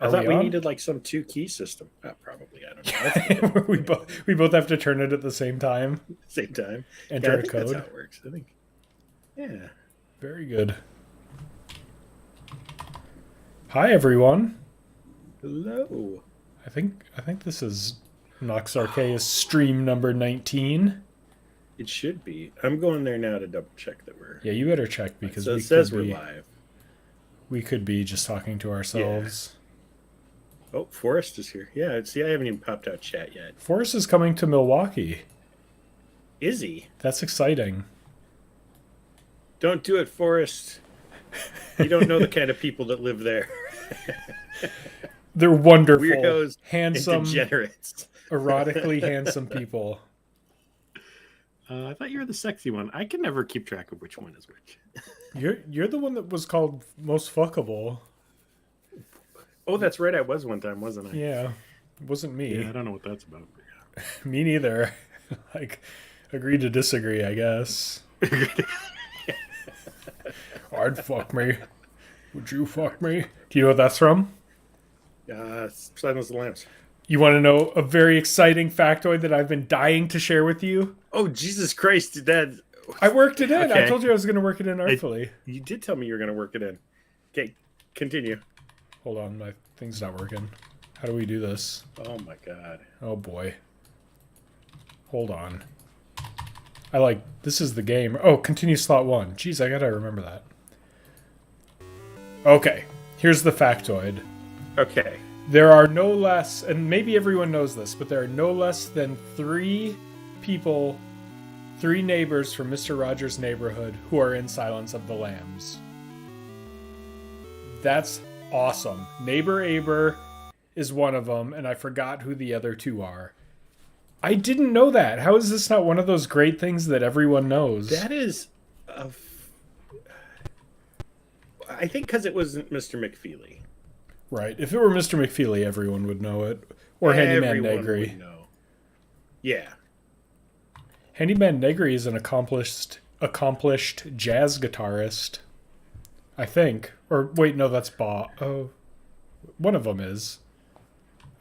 I Are thought we we on? needed like some two key system. Probably, I don't know. I think we did. We both have to turn it at the same time. Same time. Yeah, Enter I a think that's how code. it works. I think. Yeah. Very good. Hi everyone. Hello. I think this is Nox Archaist stream number 19. It should be. I'm going there now to double check that we're. Yeah, you better check because So it says we're live. we could be just talking to Yeah. ourselves. Oh, Forrest is here. Yeah. See, I haven't even popped out chat yet. Forrest is coming to Milwaukee. Is he? That's exciting. Don't do it, Forrest. You don't know the kind of people that live there. They're wonderful, Weirdos handsome, and degenerates. erotically handsome people. I thought you were the sexy one. I can never keep track of which one is which. You're the one that was called most fuckable. Oh, that's right. I was one time, wasn't I? Yeah, it wasn't me. Yeah, I don't know what that's about. Me neither. Like, agree to disagree, I guess. I'd fuck me. Would you fuck me? Do you know what that's from? Silence of the Lambs. You want to know a very exciting factoid that I've been dying to share with you? Oh, Jesus Christ. That. I worked it in. Okay. I told you I was going to work it in artfully. You did tell me you were going to work it in. Okay, continue. Hold on, my thing's not working. How do we do this? Oh, my God. Oh, boy. Hold on. This is the game. Oh, continue slot 1. Jeez, I gotta remember that. Okay, here's the factoid. Okay. There are no less, and maybe everyone knows this, but there are no less than 3 people, 3 neighbors from Mr. Rogers' neighborhood who are in Silence of the Lambs. That's awesome. Neighbor Aber is one of them, and I forgot who the other 2 are. I didn't know that. How is this not one of those great things that everyone knows? That is. I think because it wasn't Mr. McFeely. Right. If it were Mr. McFeely, everyone would know it. Or Handyman Negri. Know. Yeah. Handyman Negri is an accomplished jazz guitarist. I think. Or wait, no, that's Bob. Oh, one of them is.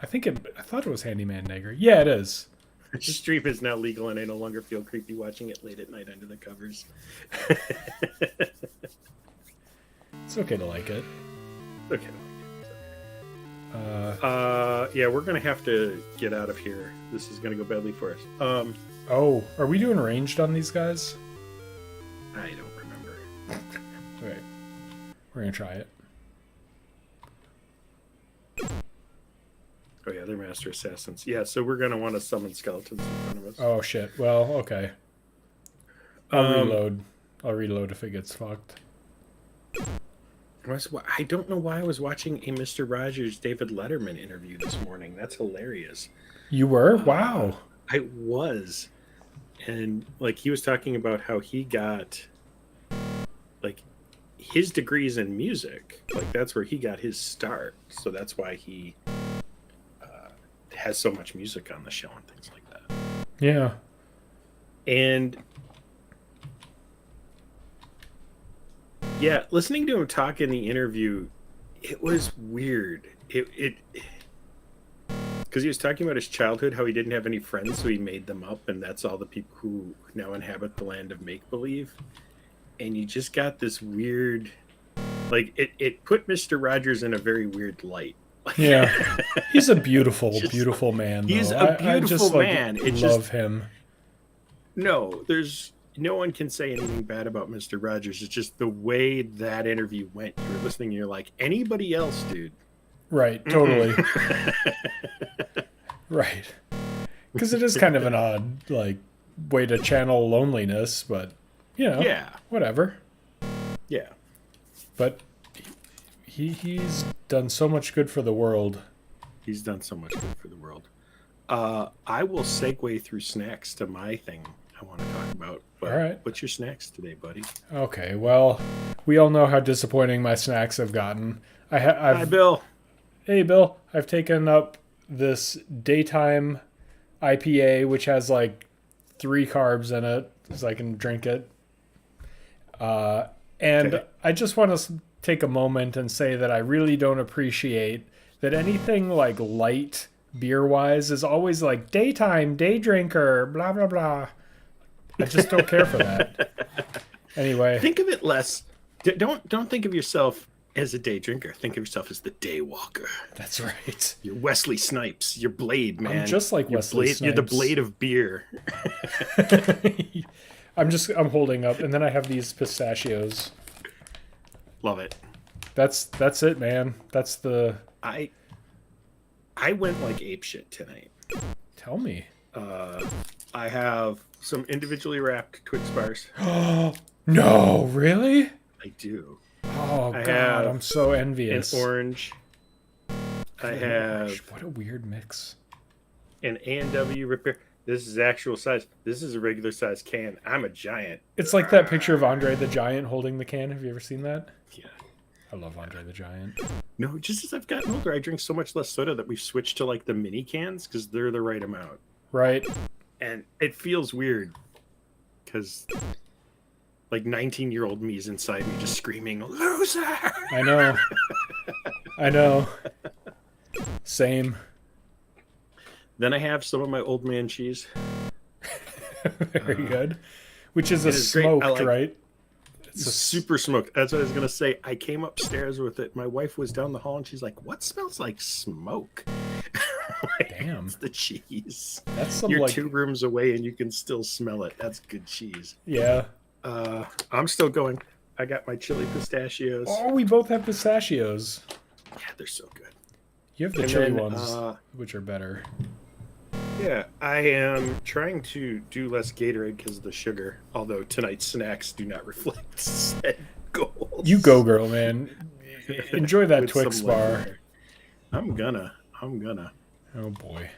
I thought it was Handyman Negri. Yeah, it is. The stream is now legal, and I no longer feel creepy watching it late at night under the covers. It's okay to like it. Okay. Yeah, we're gonna have to get out of here. This is gonna go badly for us. Oh, are we doing ranged on these guys? I don't remember. Okay, we're gonna try it. Oh yeah, they're master assassins. Yeah, so we're gonna want to summon skeletons in front of us. Oh shit. Well, okay. I'll reload if it gets fucked. I don't know why I was watching a Mr. Rogers David Letterman interview this morning. That's hilarious. You were? Wow. I was. And like he was talking about how he got like his degrees in music. Like that's where he got his start. So that's why he has so much music on the show and things like that. Yeah. And yeah, listening to him talk in the interview, it was weird. It because he was talking about his childhood, how he didn't have any friends, so he made them up, and that's all the people who now inhabit the land of make-believe. And you just got this weird, like it put Mr. Rogers in a very weird light. Yeah, he's a beautiful, beautiful man. Though. He's a beautiful man. I love him. No, no one can say anything bad about Mr. Rogers. It's just the way that interview went. You were listening, and you're like, anybody else, dude? Right, totally. Right, because it is kind of an odd way to channel loneliness, but yeah, whatever. Yeah, but he's done so much good for the world. He's done so much good for the world. I will segue through snacks to my thing I want to talk about. But all right. What's your snacks today, buddy? Okay, well, we all know how disappointing my snacks have gotten. Hi, Bill. Hey, Bill. I've taken up this daytime IPA, which has 3 carbs in it, so I can drink it. And Okay. I just want to take a moment and say that I really don't appreciate that anything like light beer wise is always like daytime, day drinker, blah blah blah. I just don't care for that. Anyway, Think of it less. Don't think of yourself as a day drinker. Think of yourself as the day walker. that's right. You're Wesley Snipes. You're Blade, man. I'm just like Wesley Snipes. You're the Blade of beer. I'm holding up, and then I have these pistachios. Love it. That's it, man. That's the. I went like apeshit tonight. Tell me. I have some individually wrapped Twix bars. No, really? I do. Oh I God, have I'm so envious. An orange. I have What a weird mix. an A&W repair. This is actual size. This is a regular size can. I'm a giant. It's like that picture of Andre the Giant holding the can. Have you ever seen that? Yeah. I love Andre the Giant. No, just as I've gotten older, I drink so much less soda that we've switched to like the mini cans because they're the right amount. Right. And it feels weird because like 19-year-old me is inside me just screaming, "Loser!" I know. I know. Same. Then I have some of my old man cheese. Very good. Which is a it is great. smoked, right? It's a super smoked. That's what I was gonna say. I came upstairs with it. My wife was down the hall and she's like, "What smells like smoke?" Like, Damn. it's the cheese. That's some You're like 2 rooms away and you can still smell it. That's good cheese. yeah. I'm still going. I got my chili pistachios. Oh, we both have pistachios. Yeah, they're so good. You have the And chili then, ones, which are better. Yeah, I am trying to do less Gatorade because of the sugar. Although tonight's snacks do not reflect said goals. You go, girl, man. Enjoy that With Twix some bar. lemonade. I'm gonna. Oh boy.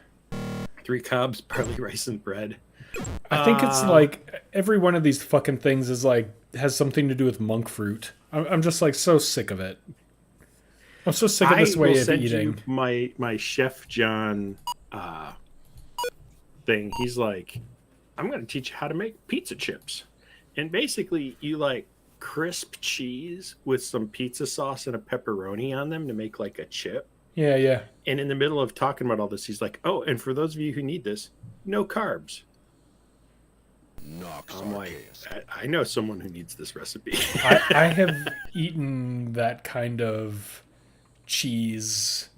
3 cobs, barley, rice, and bread. I think it's like every one of these fucking things is like has something to do with monk fruit. I'm just like so sick of it. I'm so sick of this way of eating. My Chef John thing. He's like, I'm going to teach you how to make pizza chips. And basically, you like crisp cheese with some pizza sauce and a pepperoni on them to make like a chip. Yeah, yeah. And in the middle of talking about all this, he's like, "Oh, and for those of you who need this, no carbs." Nox I'm like, Archaist. I know someone who needs this recipe. I have eaten that kind of cheese,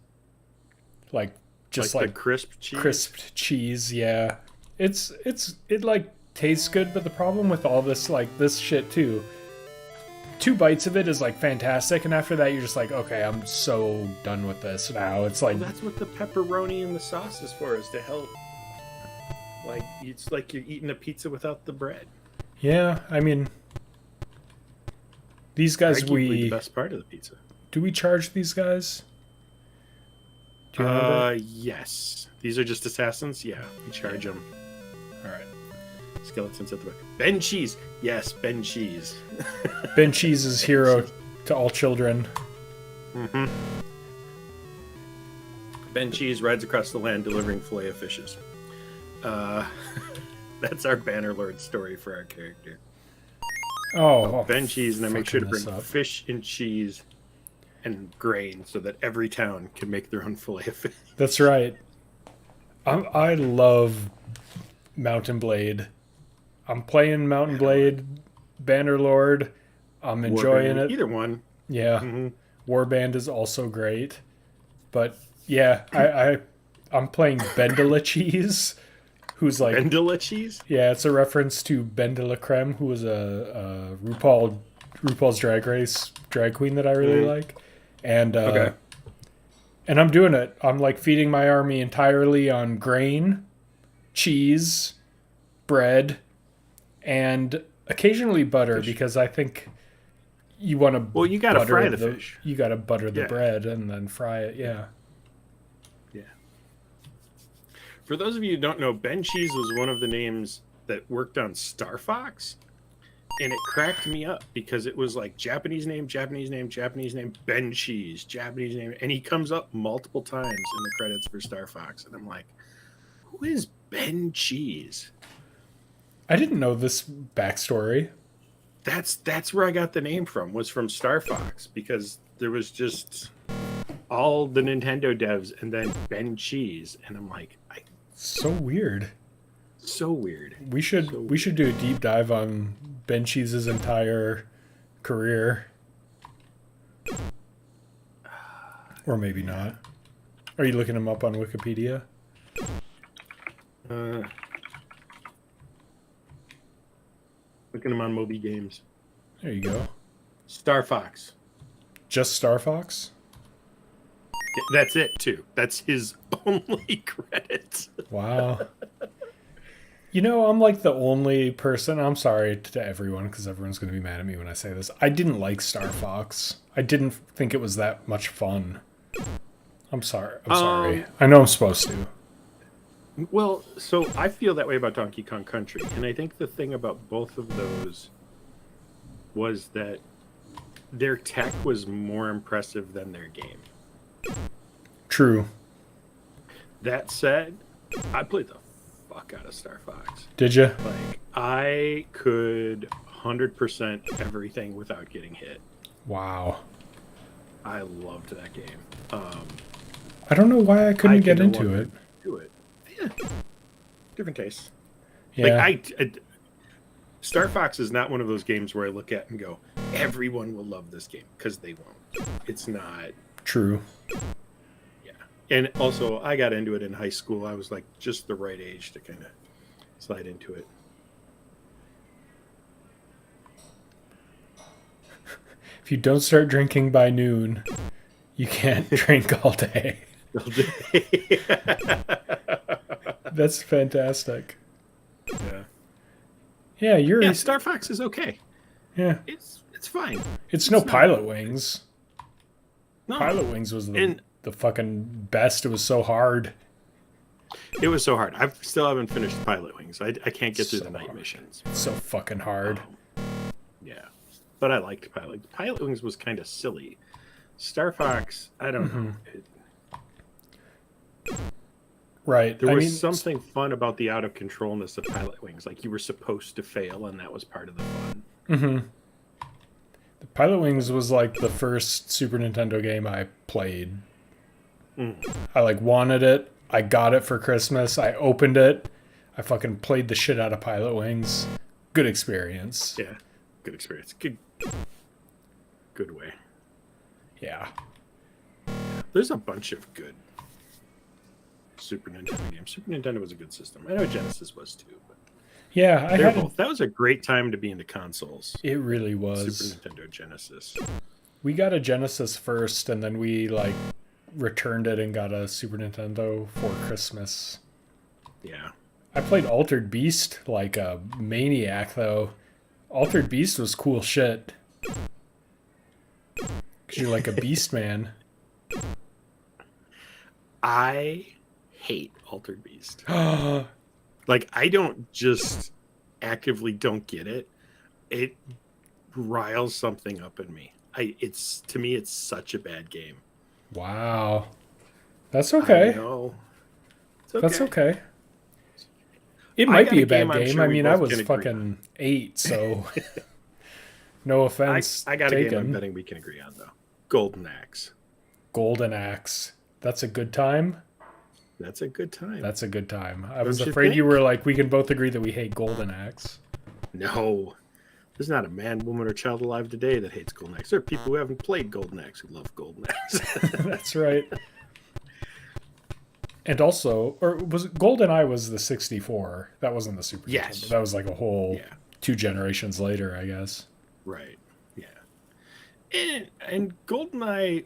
like just like like the crisp cheese. crisped cheese. Yeah, it like tastes good, but the problem with all this like this shit too. 2 bites of it is like fantastic, and after that you're just like, okay, I'm so done with this now. It's like Well, that's what the pepperoni and the sauce is for, is to help. Like, it's like you're eating a pizza without the bread. yeah. I mean, these guys Arguably the we best part of the pizza. do we charge these guys? Do you remember? Yes. These are just assassins. Yeah, we charge them. All right. Skeletons at the back. Ben Cheese. Yes, Ben Cheese. Ben Cheese's hero to all children. Mm-hmm. Ben Cheese rides across the land delivering filet of fishes. That's our Bannerlord story for our character. Oh, Ben Cheese, and I make sure to fucking bring this up. fish and cheese and grain so that every town can make their own filet of fish. That's right. I love Mountain Blade. I'm playing Mountain Blade, Bannerlord. I'm enjoying Warband, it. Either one. Yeah, Mm-hmm. Warband is also great. But yeah, I'm playing Bendela Cheese, who's like Vendela cheese? yeah, it's a reference to Bendela Creme, who was a RuPaul's Drag Race drag queen that I really like, and Okay. and I'm doing it. I'm like feeding my army entirely on grain, cheese, bread, and occasionally butter Fish. because I think you want to. Well, you gotta fry the fish. You got to butter the Yeah. bread and then fry it. Yeah. Yeah. For those of you who don't know, Ben Cheese was one of the names that worked on Star Fox. And it cracked me up because it was like Japanese name, Ben Cheese, Japanese name. And he comes up multiple times in the credits for Star Fox. And I'm like, who is Ben Cheese? I didn't know this backstory. That's where I got the name from, was from Star Fox, because there was just all the Nintendo devs and then Ben Cheese, and I'm like, So weird. so weird. We should do a deep dive on Ben Cheese's entire career. Or maybe not. Are you looking him up on Wikipedia? Looking him on Moby Games. There you go. Star Fox. Just Star Fox? Yeah, that's it too. That's his only credit. Wow. You know, I'm like the only person. I'm sorry to everyone because everyone's going to be mad at me when I say this. I didn't like Star Fox. I didn't think it was that much fun. I'm sorry. I'm sorry. I know I'm supposed to. Well, so I feel that way about Donkey Kong Country, and I think the thing about both of those was that their tech was more impressive than their game. True. That said, I played the fuck out of Star Fox. Did you? Like, I could 100% everything without getting hit. Wow. I loved that game. I don't know why I couldn't get into it. Do it. Yeah. Different tastes. Yeah. Like Star Fox is not one of those games where I look at and go, everyone will love this game, because they won't. It's not. True. Yeah. And also, I got into it in high school. I was like just the right age to kind of slide into it. If you don't start drinking by noon, you can't drink all day. That's fantastic. Yeah. Yeah, Yeah, Star Fox is okay. Yeah. It's fine. It's no Pilot Wings. No. Pilot Wings was the fucking best. It was so hard. It was so hard. I still haven't finished Pilot Wings. I can't get through the night missions. So fucking hard. Yeah. But I liked Pilot. Pilot Wings was kind of silly. Star Fox, I don't know. Right. There was something fun about the out of controlness of Pilot Wings. Like, you were supposed to fail, and that was part of the fun. Mm-hmm. The Pilot Wings was like the first Super Nintendo game I played. I like wanted it. I got it for Christmas. I opened it. I fucking played the shit out of Pilot Wings. Good experience. Yeah. Good experience. Good way. Yeah. There's a bunch of good Super Nintendo games. Super Nintendo was a good system. I know Genesis was too. But yeah, I had both. That was a great time to be into consoles. It really was. Super Nintendo, Genesis. We got a Genesis first, and then we like returned it and got a Super Nintendo for Christmas. Yeah. I played Altered Beast like a maniac, though. Altered Beast was cool shit. Because you're like a beast man. I hate Altered Beast. Like, I don't just actively don't get it. It riles something up in me. To me, it's such a bad game. Wow. That's okay. I know. It's okay. That's okay. It might be a bad game. Sure I mean, I was agree fucking 8, so no offense. I got a taken. game I'm betting we can agree on, though. Golden Axe. Golden Axe. That's a good time. That's a good time. That's a good time. I was Don't you afraid think? you were like, we can both agree that we hate Golden Axe. No. There's not a man, woman, or child alive today that hates Golden Axe. There are people who haven't played Golden Axe who love Golden Axe. That's right. And also, or was it GoldenEye was the 64? That wasn't the Super Yes. Nintendo. That was like a whole Yeah. 2 generations later, I guess. Right. Yeah. And GoldenEye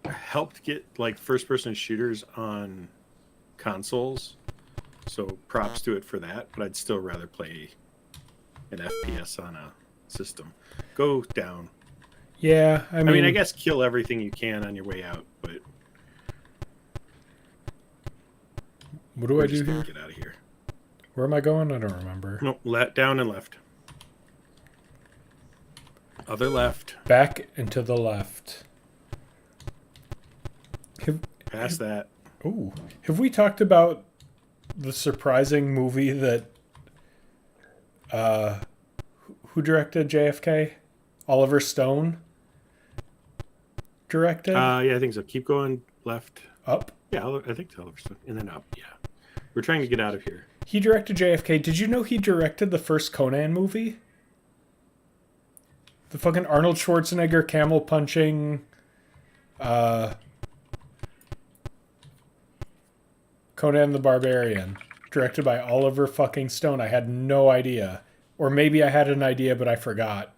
helped get like first-person shooters on consoles, so props to it for that. But I'd still rather play an FPS on a system. Go down. Yeah, I mean, I guess kill everything you can on your way out, but what do I do here? Get out of here. Where am I going? I don't remember. No, down and left. Other left. Back and to the left. Past that. Ooh, have we talked about the surprising movie that who directed JFK? Oliver Stone. directed? Yeah, I think so. Keep going left. Up? Yeah, I think it's Oliver Stone. And then up, yeah. We're trying to get out of here. He directed JFK. Did you know he directed the first Conan movie? The fucking Arnold Schwarzenegger camel punching Conan the Barbarian. Directed by Oliver fucking Stone. I had no idea. Or maybe I had an idea, but I forgot.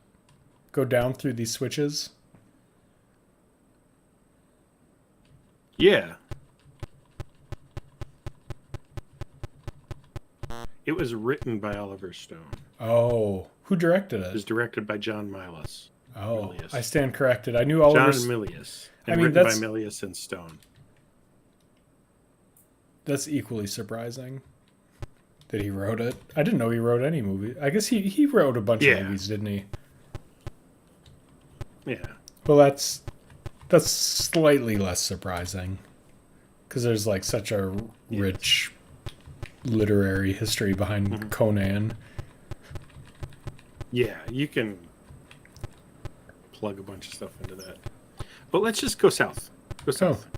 Go down through these switches. Yeah. It was written by Oliver Stone. Oh. Who directed It was it? directed by John Milius. Oh. Milius. I stand corrected. I knew Oliver... John Milius. And I mean, written that's... by Milius and Stone. That's equally surprising that he wrote it. I didn't know he wrote any movie. I guess he wrote a bunch of movies, didn't he? Yeah. Well, that's slightly less surprising because there's like such a rich literary history behind Conan. Yeah, you can plug a bunch of stuff into that. But let's just go south. Go south. Oh.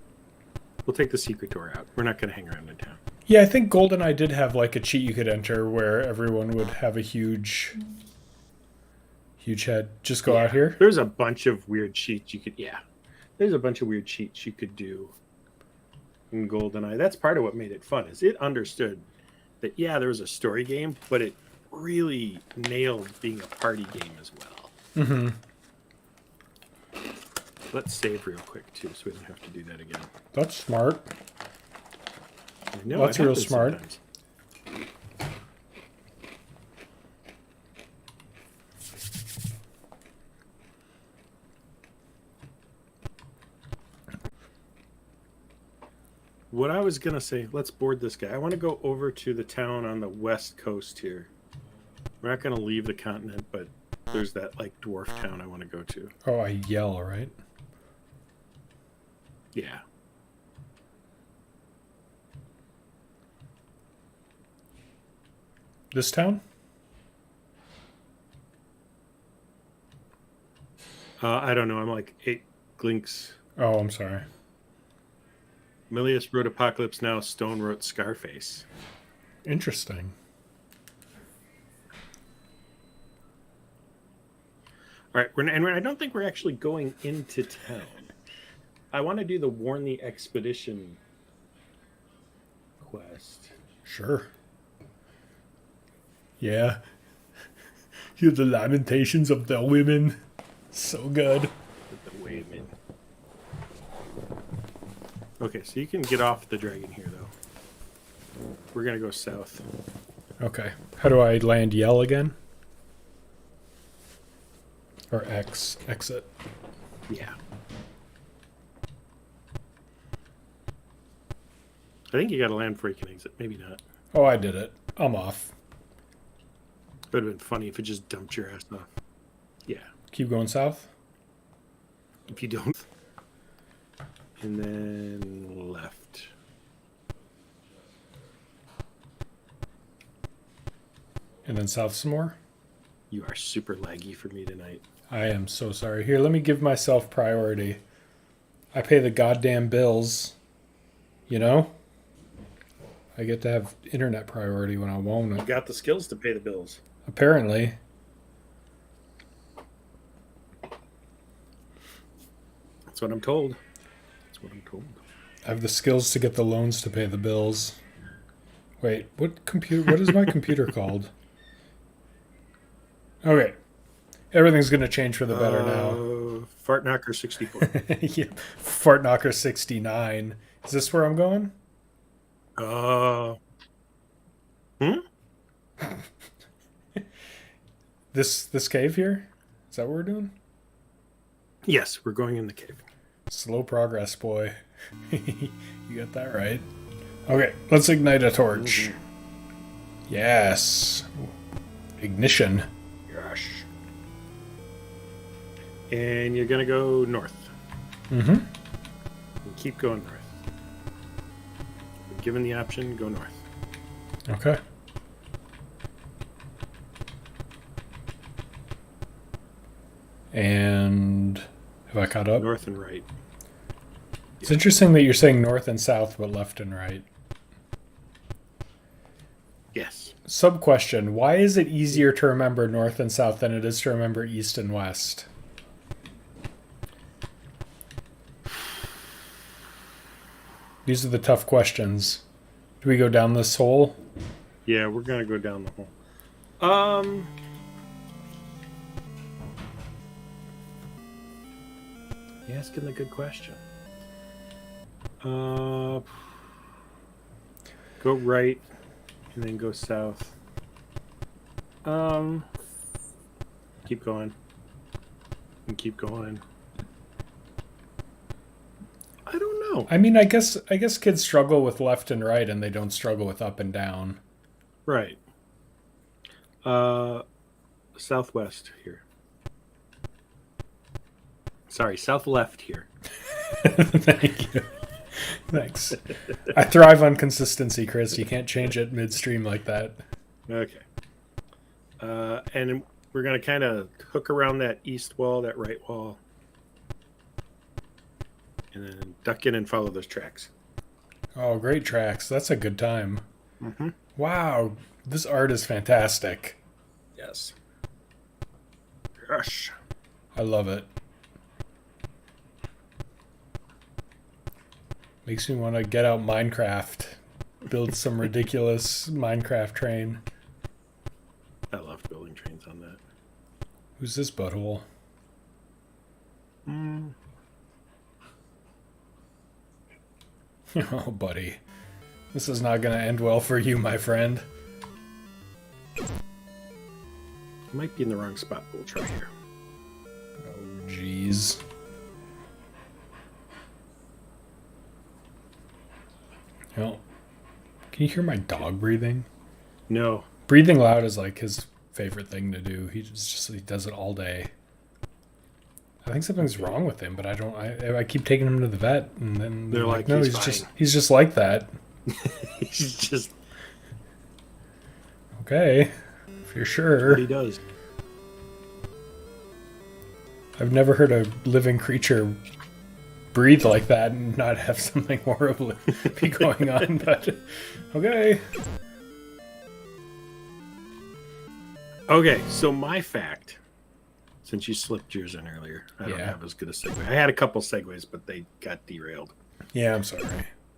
We'll take the secret door out. We're not going to hang around in town. Yeah, I think GoldenEye did have like a cheat you could enter where everyone would have a huge head. Just go out here. There's a bunch of weird cheats you could. Yeah, there's a bunch of weird cheats you could do in GoldenEye. That's part of what made it fun. Is it understood that there was a story game, but it really nailed being a party game as well. Mm-hmm. Let's save real quick too, so we don't have to do that again. That's smart. No, that's real smart. Sometimes. What I was going to say, let's board this guy. I want to go over to the town on the west coast here. We're not going to leave the continent, but there's that like dwarf town I want to go to. Oh, I yell, right? Yeah. This town? I don't know. I'm like 8 glinks. Oh, I'm sorry. Milius wrote Apocalypse Now. Stone wrote Scarface. Interesting. All right. I don't think we're actually going into town. I want to do the Warn the Expedition quest. Sure. Yeah. Hear the lamentations of the women. So good. With the women. Okay, so you can get off the dragon here, though. We're going to go south. Okay. How do I land yell again? Or X. Exit. Yeah. I think you got to land before you can exit. Maybe not. Oh, I did it. I'm off. It would have been funny if it just dumped your ass off. Yeah. Keep going south? If you don't. And then left. And then south some more? You are super laggy for me tonight. I am so sorry. Here, let me give myself priority. I pay the goddamn bills. You know? I get to have internet priority when I want You it. got the skills to pay the bills. Apparently. That's what I'm told. That's what I'm told. I have the skills to get the loans to pay the bills. Wait, what is my computer called? Okay. Everything's going to change for the better now. Fart Knocker 64. Yeah. Fart Knocker 69. Is this where I'm going? This cave here? Is that what we're doing? Yes, we're going in the cave. Slow progress, boy. You got that right. Okay, let's ignite a torch. Mm-hmm. Yes. Ignition. Yes. And you're going to go north. Mm-hmm. And keep going north. Given the option, go north. Okay. And Have I caught up? North and right. It's interesting that you're saying north and south, but left and right. Yes. Sub question: why is it easier to remember north and south than it is to remember east and west? These are the tough questions. Do we go down this hole? Yeah, we're gonna go down the hole. You're asking the good question. Go right and then go south. Keep going. And keep going. I don't know. I mean, I guess kids struggle with left and right, and they don't struggle with up and down. Right. Southwest here. Sorry, south left here. Thank you. Thanks. I thrive on consistency, Chris. You can't change it midstream like that. Okay. And we're going to kind of hook around that east wall, that right wall. And then duck in and follow those tracks. Oh, great tracks. That's a good time. Mm-hmm. Wow. This art is fantastic. Yes. Gosh. I love it. Makes me want to get out Minecraft. Build some ridiculous Minecraft train. I love building trains on that. Who's this butthole? Oh, buddy. This is not going to end well for you, my friend. Might be in the wrong spot, but we'll try here. Oh, jeez. Well, can you hear my dog breathing? No. Breathing loud is like his favorite thing to do. He does it all day. I think something's wrong with him, but I keep taking him to the vet, and then They're like, no, he's just like that. He's just Okay, if you're sure. what he does. I've never heard a living creature breathe like that and not have something horrible be going on, but okay. Okay, so my fact, since you slipped yours in earlier, I don't have as good a segue. I had a couple segues, but they got derailed. Yeah, I'm sorry.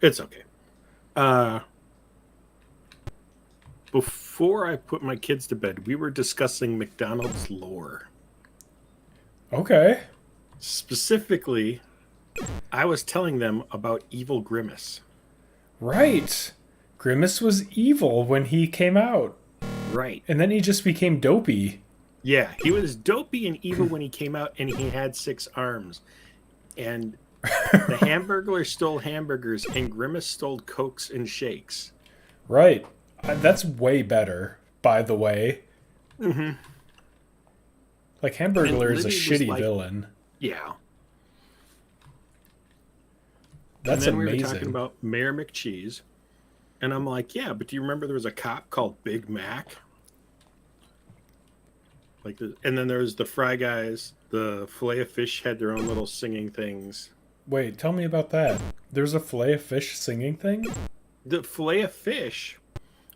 It's okay. Before I put my kids to bed, we were discussing McDonald's lore. Okay. Specifically, I was telling them about Evil Grimace. Right. Grimace was evil when he came out. Right. And then he just became dopey. Yeah, he was dopey and evil when he came out, and he had 6 arms. And the Hamburglar stole hamburgers, and Grimace stole Cokes and Shakes. Right. That's way better, by the way. Mm-hmm. Like, Hamburglar is a Libby was shitty like- villain. Yeah. That's and then amazing. we were talking about Mayor McCheese. And I'm like, yeah, but do you remember there was a cop called Big Mac? And then there was the Fry Guys. The Filet-O-Fish had their own little singing things. Wait, tell me about that. There's a Filet-O-Fish singing thing? The Filet-O-Fish.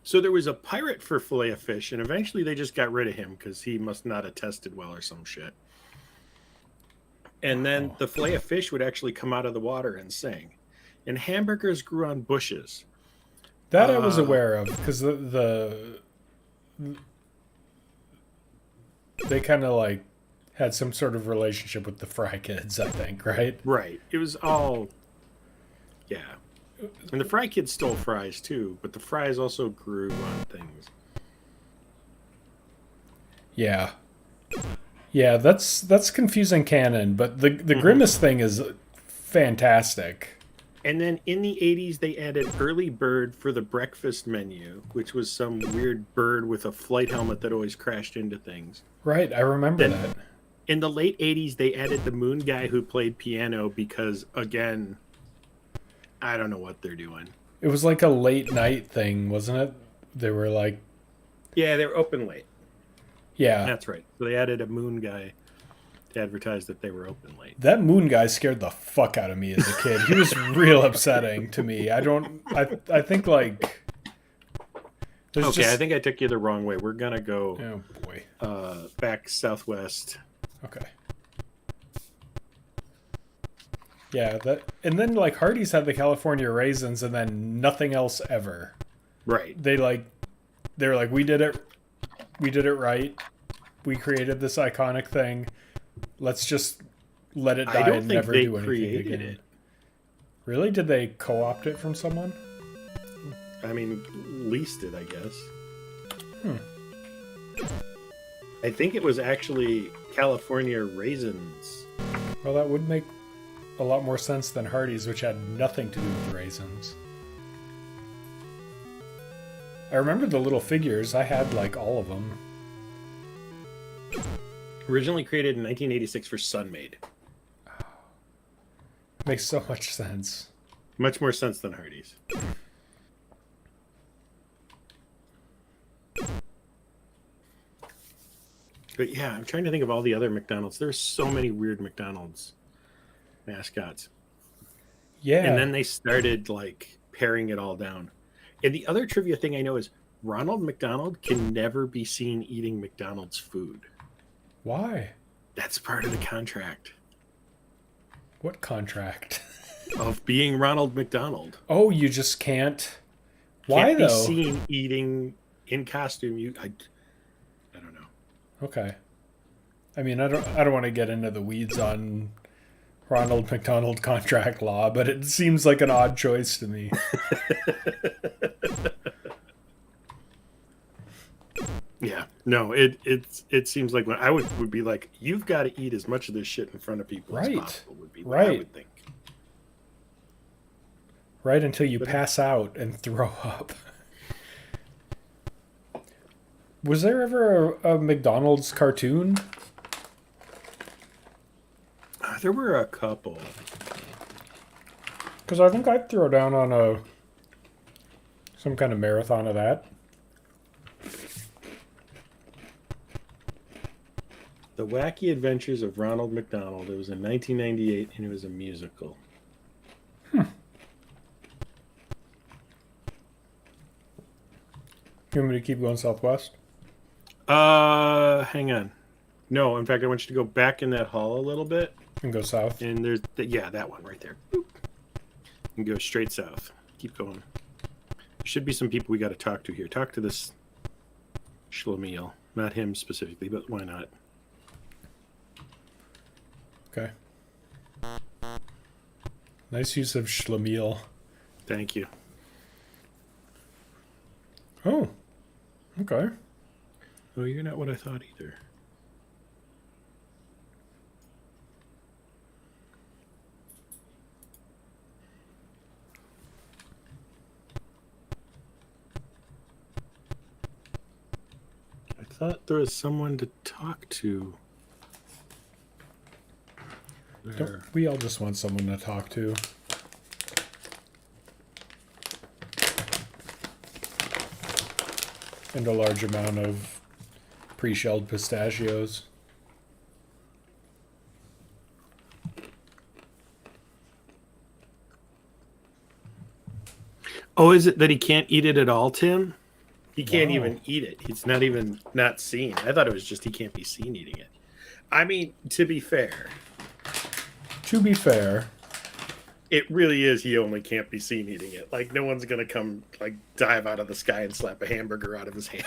So there was a pirate for Filet-O-Fish, and eventually they just got rid of him because he must not have tested well or some shit. And then the Filet-O-Fish would actually come out of the water and sing. And hamburgers grew on bushes. That I was aware of, because they kind of like had some sort of relationship with the Fry Kids, I think, right? Right. It was all, yeah. And the Fry Kids stole fries too, but the fries also grew on things. Yeah. Yeah, that's confusing canon, but the Grimace thing is fantastic. And then in the 80s, they added Early Bird for the breakfast menu, which was some weird bird with a flight helmet that always crashed into things. Right, I remember that. In the late 80s, they added the moon guy who played piano because, again, I don't know what they're doing. It was like a late night thing, wasn't it? They were like... Yeah, they were open late. Yeah. That's right. So they added a moon guy. to advertise that they were open late. That moon guy scared the fuck out of me as a kid. He was real upsetting to me. I think like... Okay, I think I took you the wrong way. We're going to go Oh, boy. Back southwest. Okay. Yeah, and then like Hardee's had the California raisins and then nothing else ever. Right. They were like, we did it right. We created this iconic thing. Let's just let it die and never do anything again. It. Really? Did they co-opt it from someone? I mean, leased it, I guess. I think it was actually California raisins. Well, that would make a lot more sense than Hardee's, which had nothing to do with raisins. I remember the little figures. I had like all of them. Originally created in 1986 for Sunmaid. Makes so much sense. Much more sense than Hardee's. But yeah, I'm trying to think of all the other McDonald's. There's so many weird McDonald's mascots. Yeah. And then they started like paring it all down. And the other trivia thing I know is Ronald McDonald can never be seen eating McDonald's food. Why? That's part of the contract. What contract? Of being Ronald McDonald. Oh, you just can't. Why can't though? Be seen eating in costume. I don't know. Okay. I mean, I don't want to get into the weeds on Ronald McDonald contract law, but it seems like an odd choice to me. Yeah. No, it seems like when I would be like, you've got to eat as much of this shit in front of people as possible would be what I would think. Right until you pass out and throw up. Was there ever a McDonald's cartoon? There were a couple. Because I think I'd throw down on some kind of marathon of that. The Wacky Adventures of Ronald McDonald. It was in 1998, and it was a musical. You want me to keep going southwest? Hang on. No, in fact, I want you to go back in that hall a little bit. And go south? And there's, that one right there. Boop. And go straight south. Keep going. There should be some people we got to talk to here. Talk to this Schlemiel. Not him specifically, but why not? Okay. Nice use of Schlemiel. Thank you. Oh. Okay. Oh, you're not what I thought either. I thought there was someone to talk to. Don't we all just want someone to talk to? And a large amount of pre-shelled pistachios. Oh, is it that he can't eat it at all, Tim? He can't even eat it. He's not even not seen. I thought it was just he can't be seen eating it. I mean, to be fair. To be fair. It really is he only can't be seen eating it. Like, no one's going to come, like, dive out of the sky and slap a hamburger out of his hand.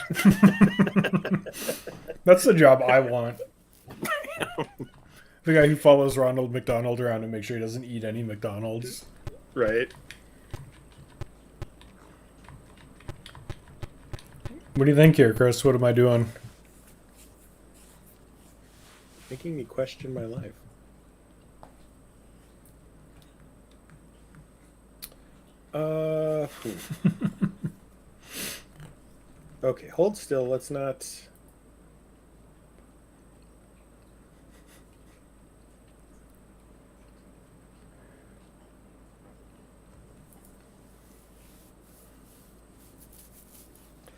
That's the job I want. The guy who follows Ronald McDonald around and makes sure he doesn't eat any McDonald's. Right. What do you think here, Chris? What am I doing? Making me question my life. Okay, hold still. Let's not.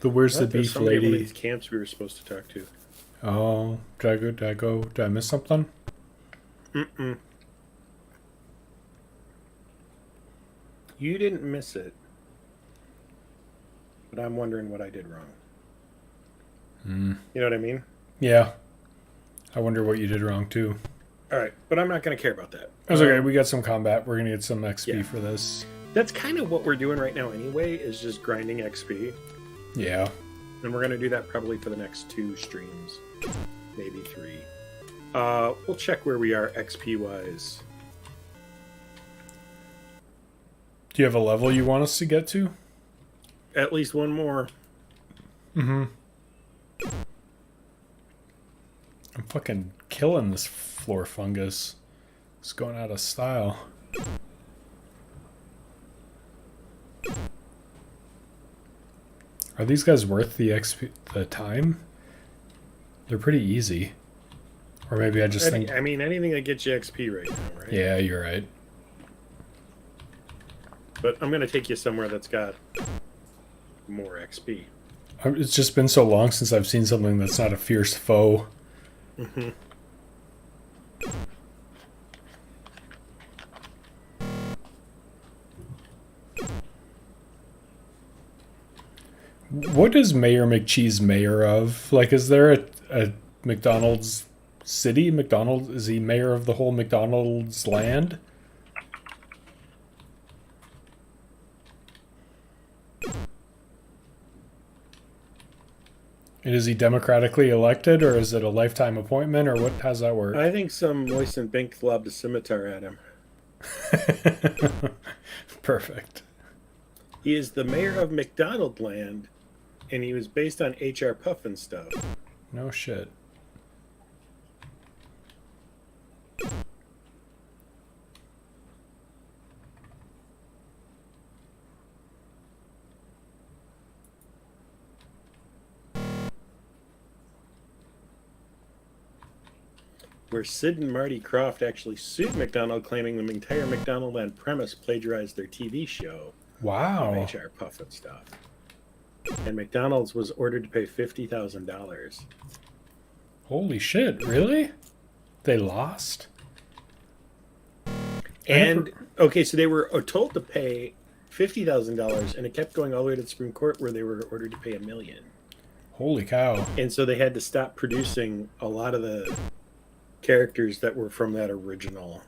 Where's the beef somebody at one of lady? these camps we were supposed to talk to. Oh, did I miss something? Mm-mm. You didn't miss it. But I'm wondering what I did wrong. You know what I mean? Yeah. I wonder what you did wrong, too. All right, but I'm not going to care about that. That's okay. We got some combat. We're going to get some XP for this. That's kind of what we're doing right now anyway, is just grinding XP. Yeah. And we're going to do that probably for the next 2 streams. Maybe 3. We'll check where we are XP-wise. Do you have a level you want us to get to? At least one more. Mm-hmm. I'm fucking killing this floor fungus. It's going out of style. Are these guys worth the XP, the time? They're pretty easy. Or maybe I just think... I mean, anything that gets you XP right now, right? Yeah, you're right. But I'm going to take you somewhere that's got more XP. It's just been so long since I've seen something that's not a fierce foe. Mm-hmm. What is Mayor McCheese mayor of? Like, is there a McDonald's city? McDonald's, is he mayor of the whole McDonald's land? And is he democratically elected, or is it a lifetime appointment, or what? How's that work? I think some moistened bink lobbed a scimitar at him. Perfect. He is the mayor of McDonald Land, and he was based on H.R. Puffin stuff. No shit. Where Sid and Marty Krofft actually sued McDonald, claiming the entire McDonald Land premise plagiarized their TV show. Wow. H.R. Puffin stuff. And McDonald's was ordered to pay $50,000. Holy shit, really? They lost? And, okay, so they were told to pay $50,000, and it kept going all the way to the Supreme Court where they were ordered to pay $1 million. Holy cow. And so they had to stop producing a lot of the characters that were from that original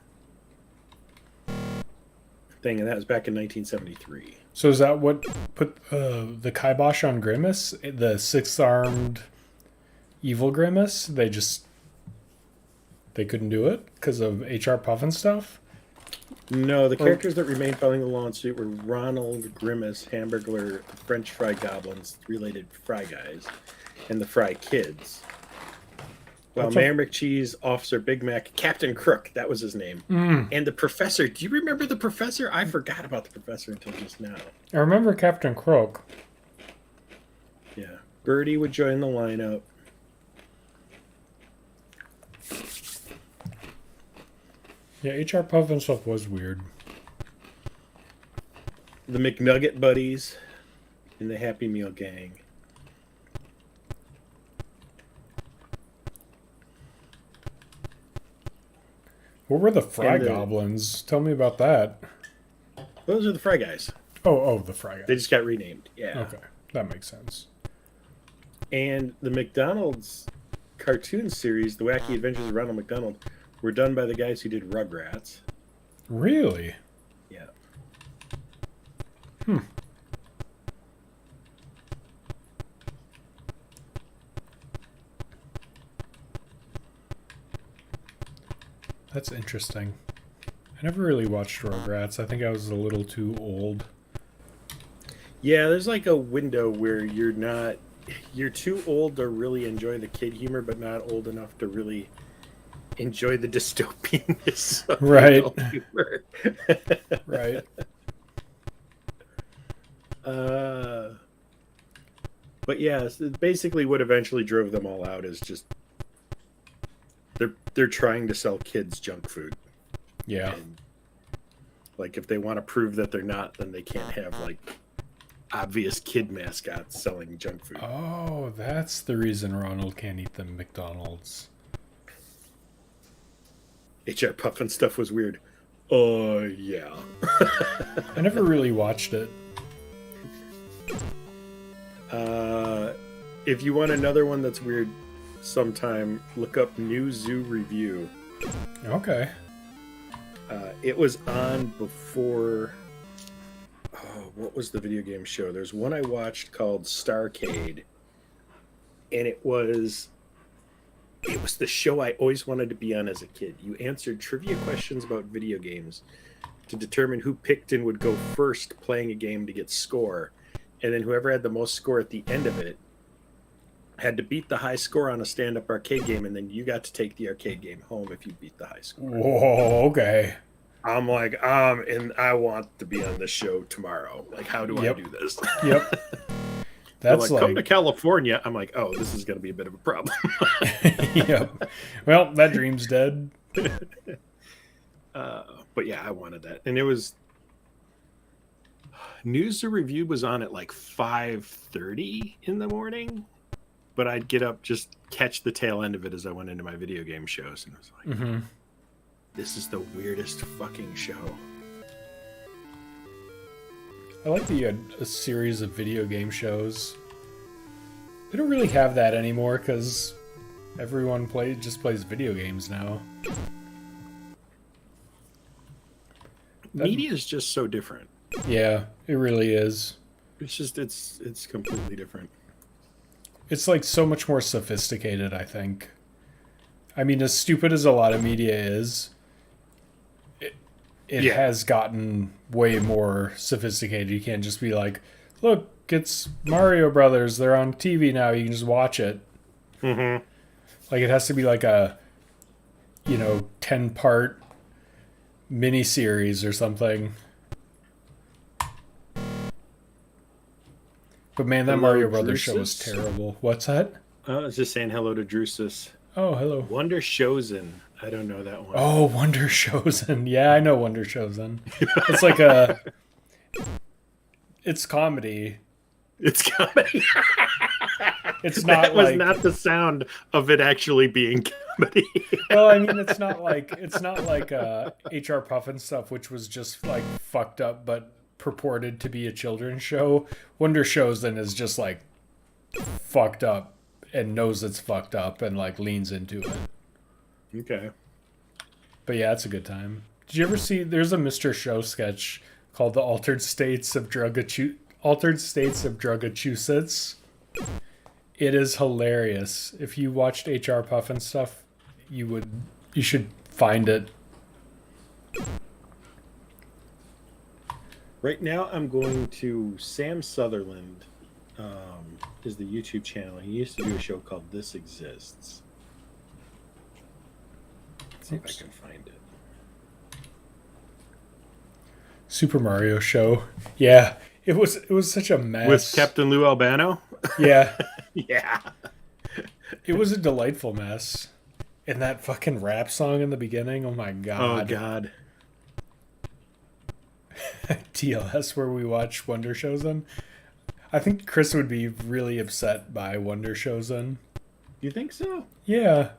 thing, and that was back in 1973. So is that what put the kibosh on Grimace? The six-armed evil Grimace? They couldn't do it because of H.R. Puffin stuff? No, the characters that remained following the law suit were Ronald, Grimace, Hamburglar, the French Fry Goblins, related Fry Guys, and the Fry Kids. Well, Mayor McCheese, Officer Big Mac, Captain Crook, that was his name. And the Professor. Do you remember the Professor? I forgot about the Professor until just now. I remember Captain Crook. Yeah. Birdie would join the lineup. Yeah, H.R. Puffin stuff was weird. The McNugget Buddies and the Happy Meal Gang. What were the Fry Goblins? Tell me about that. Those are the Fry Guys. Oh, the Fry Guys. They just got renamed. Yeah. Okay, that makes sense. And the McDonald's cartoon series, The Wacky Adventures of Ronald McDonald, were done by the guys who did Rugrats. Really? Yeah. That's interesting. I never really watched Rugrats. I think I was a little too old. Yeah, there's like a window where you're too old to really enjoy the kid humor, but not old enough to really enjoy the dystopianness of adult humor. Right. But yeah, so basically what eventually drove them all out is just they're trying to sell kids junk food. Yeah. And, like, if they want to prove that they're not, then they can't have like obvious kid mascots selling junk food. Oh, that's the reason Ronald can't eat the McDonald's. HR Puffin stuff was weird. Yeah. I never really watched it. If you want another one that's weird sometime, look up New Zoo Review. Okay. It was on before... what was the video game show? There's one I watched called Starcade. And it was the show I always wanted to be on as a kid. You answered trivia questions about video games to determine who picked and would go first playing a game to get score. And then whoever had the most score at the end of it had to beat the high score on a stand-up arcade game, and then you got to take the arcade game home if you beat the high score. Whoa, okay. I'm like, and I want to be on this show tomorrow. Like, how do I do this? Yep. That's like, come to California. I'm like, oh, this is going to be a bit of a problem. Yep. Well, that dream's dead. But yeah, I wanted that. And it was... News to Review was on at like 5:30 in the morning. But I'd get up, just catch the tail end of it as I went into my video game shows. And I was like, this is the weirdest fucking show. I like that you had a series of video game shows. They don't really have that anymore because everyone just plays video games now. Media is just so different. Yeah, it really is. It's just, it's completely different. It's like so much more sophisticated, I think. I mean, as stupid as a lot of media is, it has gotten way more sophisticated. You can't just be like, look, it's Mario Brothers. They're on TV now. You can just watch it. Mm-hmm. Like, it has to be like a, 10-part miniseries or something. But man, that Hello, Mario Brothers show Drusus. was terrible. What's that? I was just saying hello to Drusus. Oh, hello. Wonder Chosen. I don't know that one. Oh, Wonder Chosen. Yeah, I know Wonder Chosen. It's like it's comedy. It's comedy. It's not that was like... not the sound of it actually being comedy. Well, I mean, it's not like HR Puffin stuff, which was just like fucked up, but purported to be a children's show. Wonder Chosen is just like fucked up and knows it's fucked up and like leans into it. Okay. But yeah, it's a good time. Did you ever see? There's a Mr. Show sketch called "The Altered States of Drugachusetts." It is hilarious. If you watched HR Puffin stuff, you should find it. Right now, I'm going to Sam Sutherland. Is the YouTube channel. He used to do a show called This Exists. Let's see if I can find it. Super Mario Show. Yeah, it was such a mess. With Captain Lou Albano? Yeah. Yeah. It was a delightful mess. And that fucking rap song in the beginning, oh my god. Oh god. TLS where we watch Wonder Chosen. I think Chris would be really upset by Wonder Chosen. You think so? Yeah.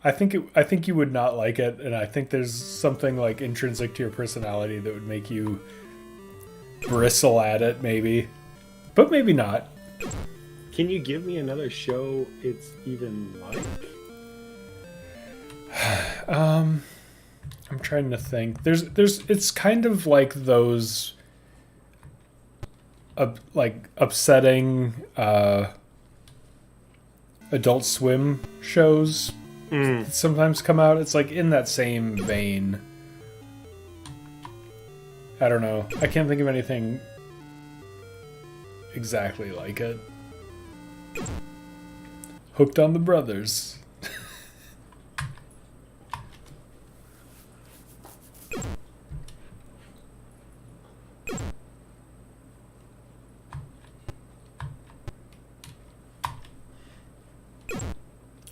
I think you would not like it, and I think there's something like intrinsic to your personality that would make you bristle at it, maybe. But maybe not. Can you give me another show it's even like? I'm trying to think. It's kind of like those like upsetting Adult Swim shows that sometimes come out. It's like in that same vein. I don't know. I can't think of anything exactly like it. Hooked on the Brothers.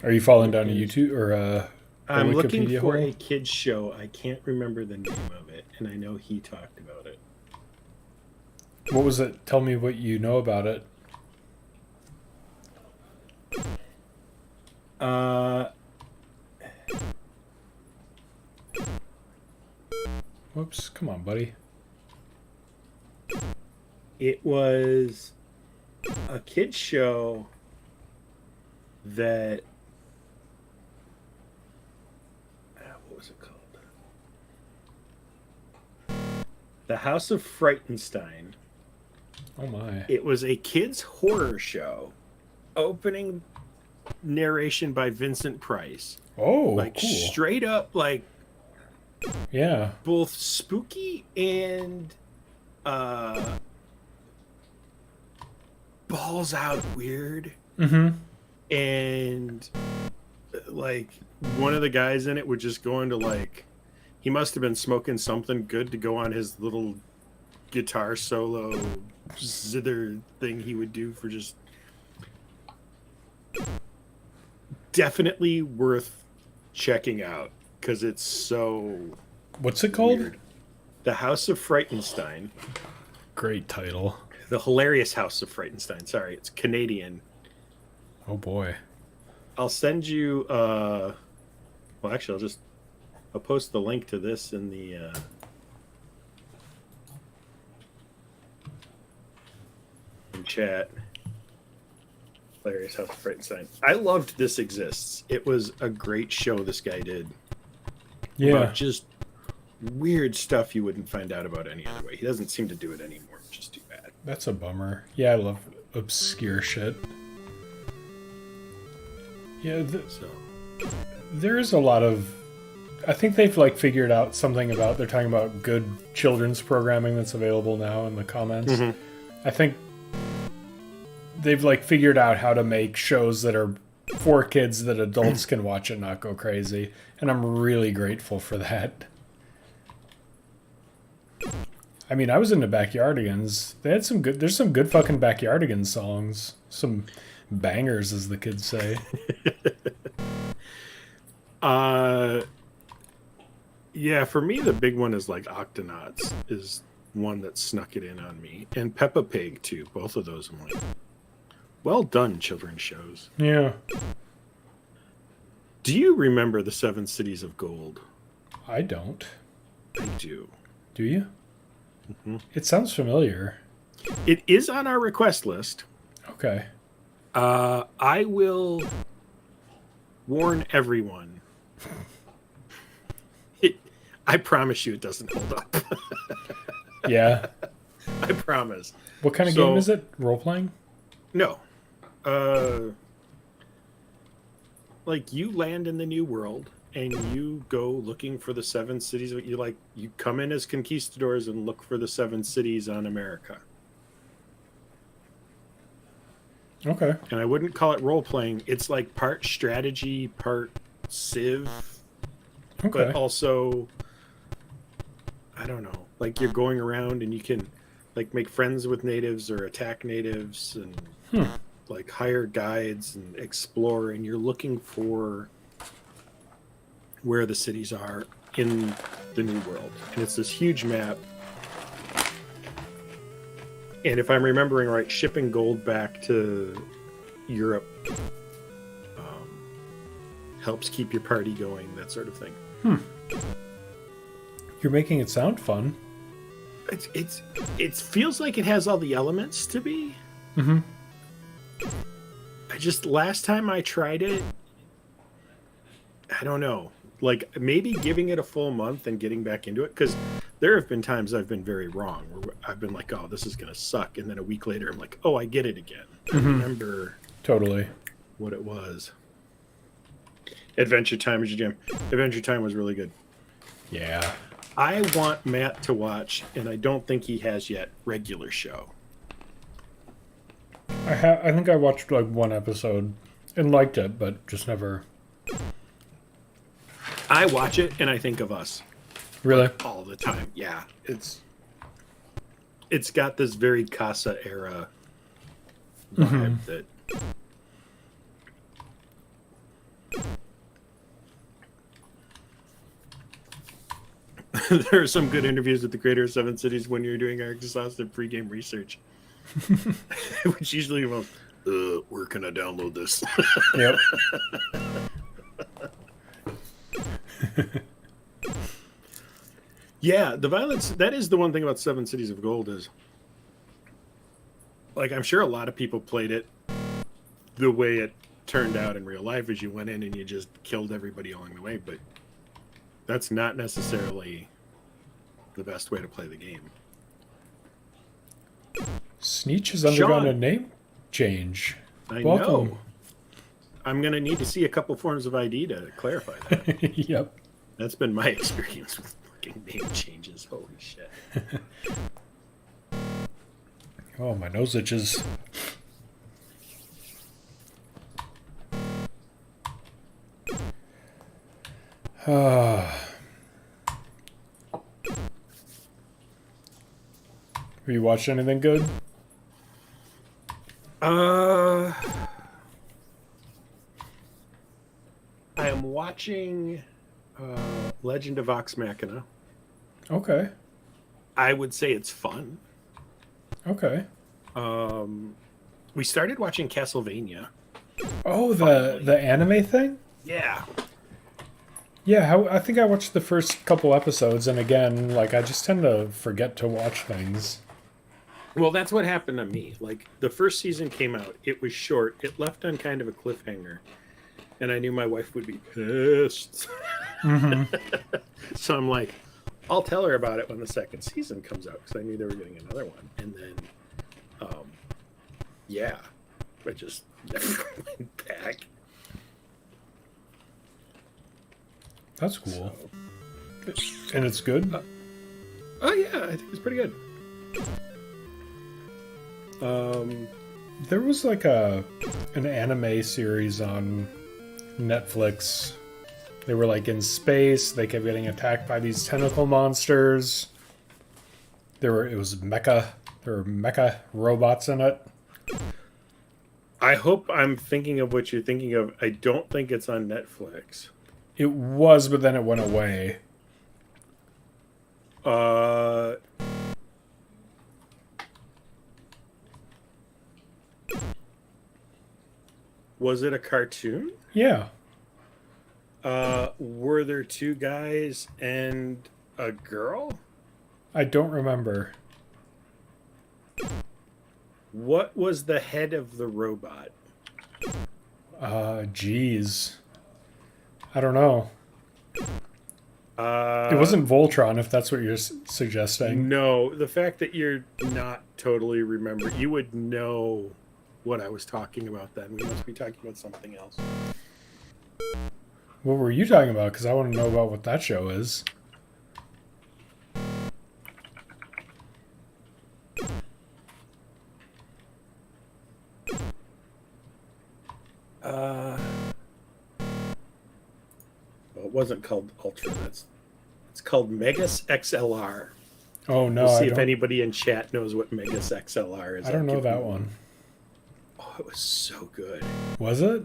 Are you falling down to YouTube or I'm looking Wikipedia for hole? a kid's show. I can't remember the name of it, and I know he talked about it. What was it? Tell me what you know about it. Whoops. Come on, buddy. It was a kid's show that... what was it called? The House of Frightenstein. Oh my. It was a kids' horror show. Opening narration by Vincent Price. Oh, Like cool. straight up, like Yeah. both spooky and balls out weird. Mm-hmm. And like one of the guys in it would just go into like, he must have been smoking something good to go on his little guitar solo zither thing he would do for just... Definitely worth checking out because it's so... What's it called? weird. The House of Frightenstein. Great title. The Hilarious House of Frightenstein. Sorry, it's Canadian. Oh boy. I'll send you... well, actually, I'll post the link to this in the... in chat. Hilarious House of Frightenstein. I loved This Exists. It was a great show this guy did. Yeah. About just weird stuff you wouldn't find out about any other way. He doesn't seem to do it anymore, which is too bad. That's a bummer. Yeah, I love obscure shit. Yeah, So there is a lot of... I think they've like figured out something about... They're talking about good children's programming that's available now in the comments. Mhm. I think they've like figured out how to make shows that are for kids that adults can watch and not go crazy. And I'm really grateful for that. I mean, I was into Backyardigans. They had some good... There's some good fucking Backyardigans songs. Some bangers, as the kids say. Yeah, for me the big one is like Octonauts is one that snuck it in on me. And Peppa Pig too. Both of those I'm like, well done, children's shows. Yeah. Do you remember the Seven Cities of Gold? I don't. I do. Do you? Mm-hmm. It sounds familiar. It is on our request list. Okay. I will warn everyone. I promise you it doesn't hold up. Yeah. I promise. What kind of game is it? Role-playing? No. Like you land in the new world and you go looking for the seven cities. You come in as conquistadors and look for the seven cities on America. Okay. And I wouldn't call it role-playing. It's like part strategy, part Civ. Okay. But also, I don't know, like you're going around and you can like make friends with natives or attack natives and like hire guides and explore, and you're looking for where the cities are in the new world. And it's this huge map. And if I'm remembering right, shipping gold back to Europe helps keep your party going, that sort of thing. You're making it sound fun. It feels like it has all the elements to be. Mm-hmm. Last time I tried it, I don't know. Like maybe giving it a full month and getting back into it, because there have been times I've been very wrong where I've been like, oh, this is gonna suck, and then a week later I'm like, oh, I get it again. I remember Totally. what it was. Adventure Time is your jam. Adventure Time was really good. Yeah. I want Matt to watch, and I don't think he has yet, Regular Show. I think I watched like one episode and liked it, but just never. I watch it and I think of us Really? all the time. Yeah, it's got this very Casa era vibe that. There are some good interviews with the creator of Seven Cities when you're doing our exhaustive pregame research, which usually involves, where can I download this? Yep. Yeah, the violence, that is the one thing about Seven Cities of Gold is, like, I'm sure a lot of people played it the way it turned out in real life, as you went in and you just killed everybody along the way, but that's not necessarily the best way to play the game. Sneech has undergone Sean. a name change. I Welcome. know. I'm going to need to see a couple forms of ID to clarify that. Yep. That's been my experience with fucking name changes. Holy shit. Oh, my nose itches. Have you watched anything good? I am watching Legend of Vox Machina. Okay. I would say it's fun. Okay. We started watching Castlevania. Oh, the anime thing? Yeah. Yeah, I think I watched the first couple episodes, and again, like, I just tend to forget to watch things. Well, that's what happened to me. Like, the first season came out. It was short. It left on kind of a cliffhanger. And I knew my wife would be pissed. Mm-hmm. So I'm like, I'll tell her about it when the second season comes out, because I knew they were getting another one. And then, yeah, I just never went back. That's cool. So, And it's good? oh, yeah, I think it's pretty good. There was like an anime series on Netflix. They were like in space. They kept getting attacked by these tentacle monsters. It was mecha. There were mecha robots in it. I hope I'm thinking of what you're thinking of. I don't think it's on Netflix. It was, but then it went away. Was it a cartoon? Yeah. Were there two guys and a girl? I don't remember. What was the head of the robot? Geez. I don't know. It It wasn't Voltron, if that's what you're suggesting. No, the fact that you're not totally remember, you would know what I was talking about then. We must be talking about something else. What were you talking about? Because I want to know about what that show is. Well, it wasn't called Ultra. It's called Megas XLR. Oh, no. We'll see if anybody in chat knows what Megas XLR is. I don't know that one. Oh, it was so good. Was it?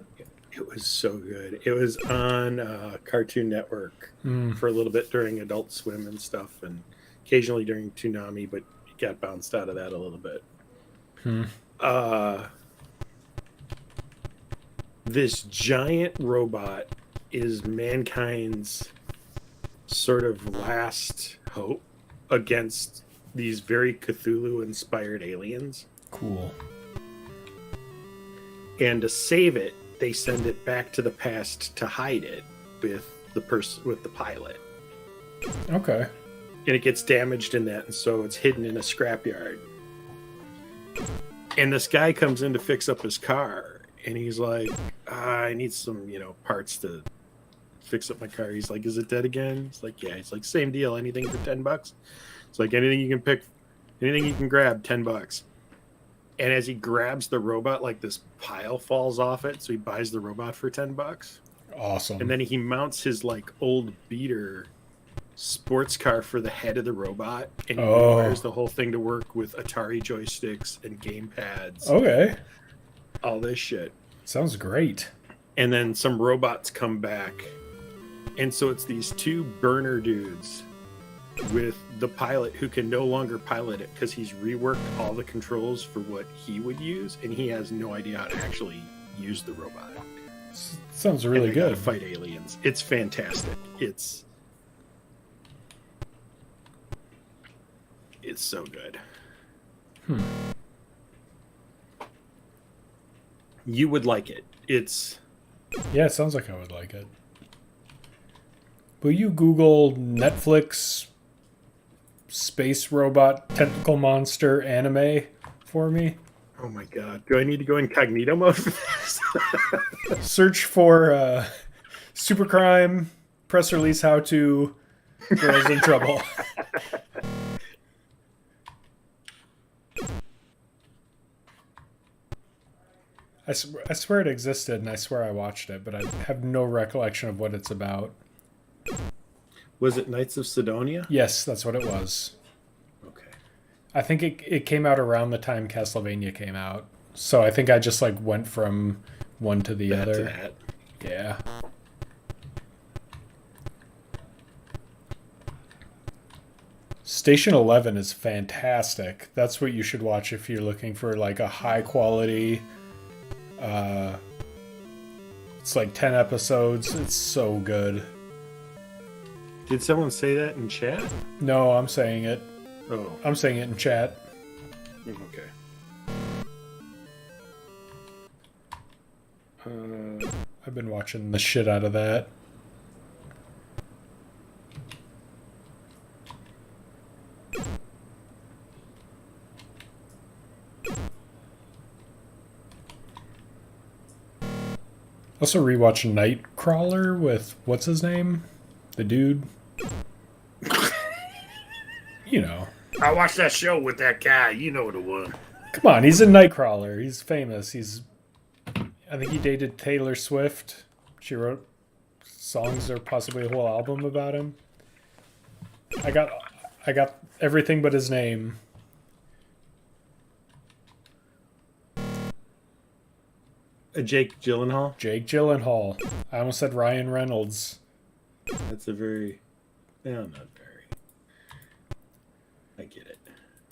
It was so good. It was on Cartoon Network for a little bit during Adult Swim and stuff, and occasionally during Toonami, but it got bounced out of that a little bit. This giant robot is mankind's sort of last hope against these very Cthulhu-inspired aliens. Cool. And to save it, they send it back to the past to hide it with the pilot. Okay. And it gets damaged in that, and so it's hidden in a scrapyard. And this guy comes in to fix up his car, and he's like, I need some, parts to fix up my car. He's like, is it dead again? He's like, yeah. He's like, same deal, anything for $10. It's like, anything you can pick, anything you can grab, $10. And as he grabs the robot, like, this pile falls off it, so he buys the robot for $10. Awesome. And then he mounts his, like, old beater sports car for the head of the robot, and he wires the whole thing to work with Atari joysticks and game pads. Okay. All this shit. Sounds great. And then some robots come back. And so it's these two burner dudes with the pilot who can no longer pilot it because he's reworked all the controls for what he would use, and he has no idea how to actually use the robot. Sounds really and they gotta good. fight aliens. It's fantastic. It's so good. You would like it. Yeah, it sounds like I would like it. Will you Google Netflix space robot tentacle monster anime for me? Oh my god. Do I need to go incognito mode for this? Search for Supercrime press release how to Girls in Trouble. I swear it existed, and I swear I watched it, but I have no recollection of what it's about. Was it Knights of Sidonia? Yes, that's what it was. Okay. I think it came out around the time Castlevania came out. So I think I just like went from one to the other. To that. Yeah. Station 11 is fantastic. That's what you should watch if you're looking for like a high quality. It's like 10 episodes. It's so good. Did someone say that in chat? No, I'm saying it. Oh. I'm saying it in chat. Okay. I've been watching the shit out of that. Also rewatching Nightcrawler with what's his name? The dude. You know. I watched that show with that guy. You know the one. Come on, he's in Nightcrawler. He's famous. I think he dated Taylor Swift. She wrote songs or possibly a whole album about him. I got everything but his name. Jake Gyllenhaal? Jake Gyllenhaal. I almost said Ryan Reynolds. That's a very... No, not very. I get it.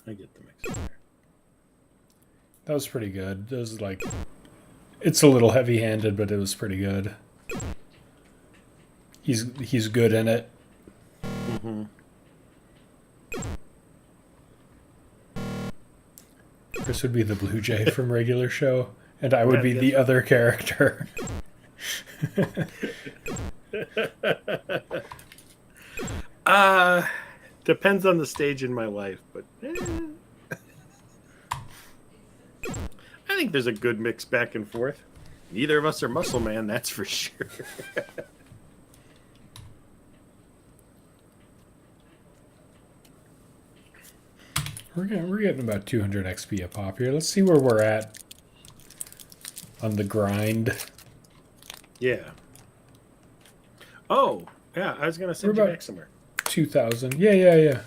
I get the mix there. That was pretty good. It was like... It's a little heavy-handed, but it was pretty good. He's good in it. Mm-hmm. Chris would be the Blue Jay from regular show, and I would be the other character. Depends on the stage in my life, but I think there's a good mix back and forth. Neither of us are Muscle Man, that's for sure. We're getting about 200 XP a pop here. Let's see where we're at on the grind. Yeah. Oh, yeah, I was going to send you back somewhere. 2,000. Yeah.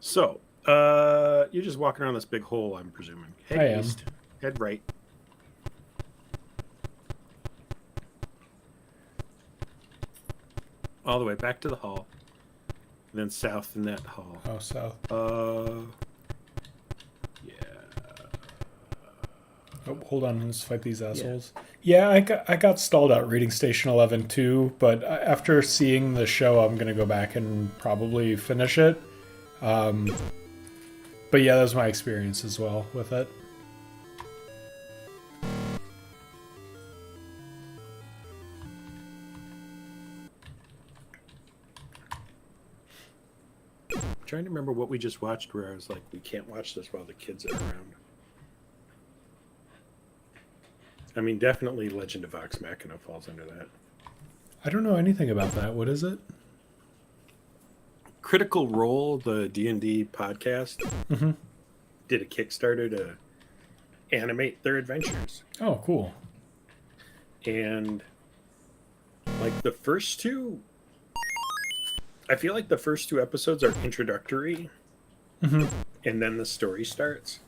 So, you're just walking around this big hole, I'm presuming. Head east, head right. All the way back to the hall. And then south in that hall. Oh, south. Yeah. Oh, hold on. Let's fight these assholes. Yeah, I got stalled out reading Station 11 too, but after seeing the show, I'm going to go back and probably finish it. But yeah, that was my experience as well with it. I'm trying to remember what we just watched where I was like, we can't watch this while the kids are around. I mean, definitely Legend of Vox Machina falls under that. I don't know anything about that. What is it? Critical Role, the D&D podcast, did a Kickstarter to animate their adventures. Oh, cool. And like the first two, I feel like the first two episodes are introductory, and then the story starts.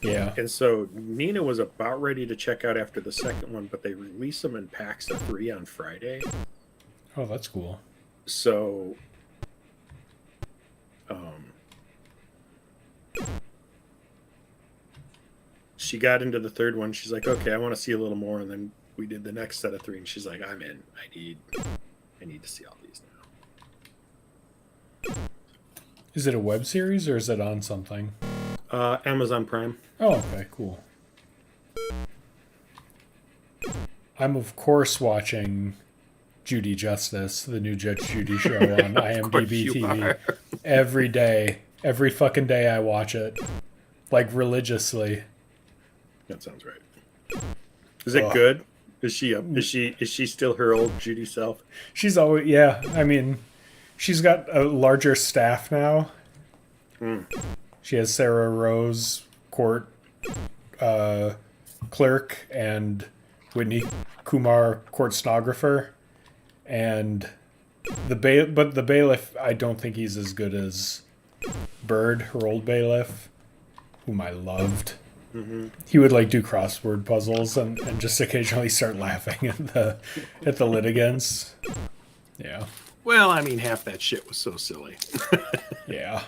Yeah. And so Nina was about ready to check out after the second one, but they release them in packs of 3 on Friday. Oh, that's cool. So, she got into the third one. She's like, okay, I want to see a little more. And then we did the next set of 3, and she's like, I'm in. I need to see all these now. Is it a web series or is it on something? Amazon Prime. Oh, okay, cool. I'm of course watching Judy Justice, the new Judge Judy show on IMDb TV. Every day. Every fucking day I watch it. Like religiously. That sounds right. Is it good? Is she up? Is she still her old Judy self? She's always, yeah. I mean, she's got a larger staff now. She has Sarah Rose, court clerk, and Whitney Kumar, court stenographer, and the bailiff. I don't think he's as good as Bird, her old bailiff, whom I loved. Mm-hmm. He would like do crossword puzzles and just occasionally start laughing at the litigants. Yeah. Well, I mean, half that shit was so silly. Yeah.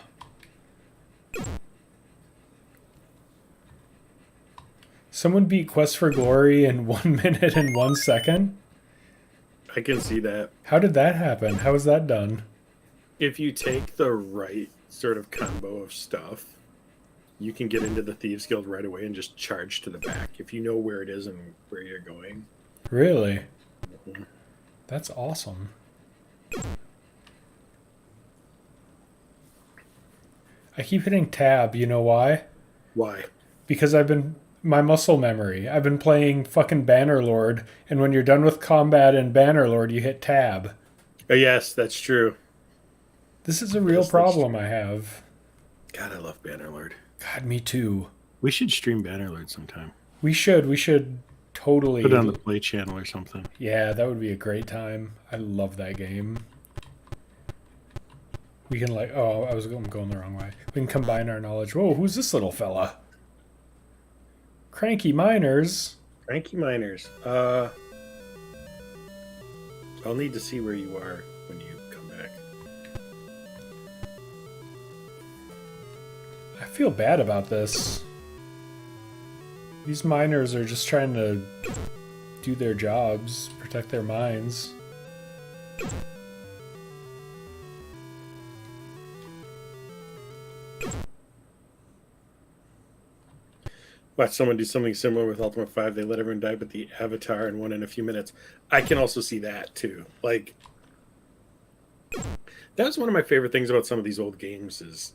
Someone beat Quest for Glory in 1 minute and 1 second? I can see that. How did that happen? How was that done? If you take the right sort of combo of stuff, you can get into the Thieves Guild right away and just charge to the back if you know where it is and where you're going. Really? Mm-hmm. That's awesome. I keep hitting tab. You know why? Why? Because my muscle memory. I've been playing fucking Bannerlord, and when you're done with combat in Bannerlord, you hit tab. Yes, that's true. This is a real problem I have. God, I love Bannerlord. God, me too. We should stream Bannerlord sometime. We should totally put it on the Play channel or something. Yeah, that would be a great time. I love that game. We can I'm going the wrong way. We can combine our knowledge. Whoa, who's this little fella? Cranky Miners. Cranky Miners. I'll need to see where you are when you come back. I feel bad about this. These miners are just trying to do their jobs, protect their mines. Watch someone do something similar with Ultima 5. They let everyone die but the Avatar and won in a few minutes. I can also see that, too. Like, that was one of my favorite things about some of these old games is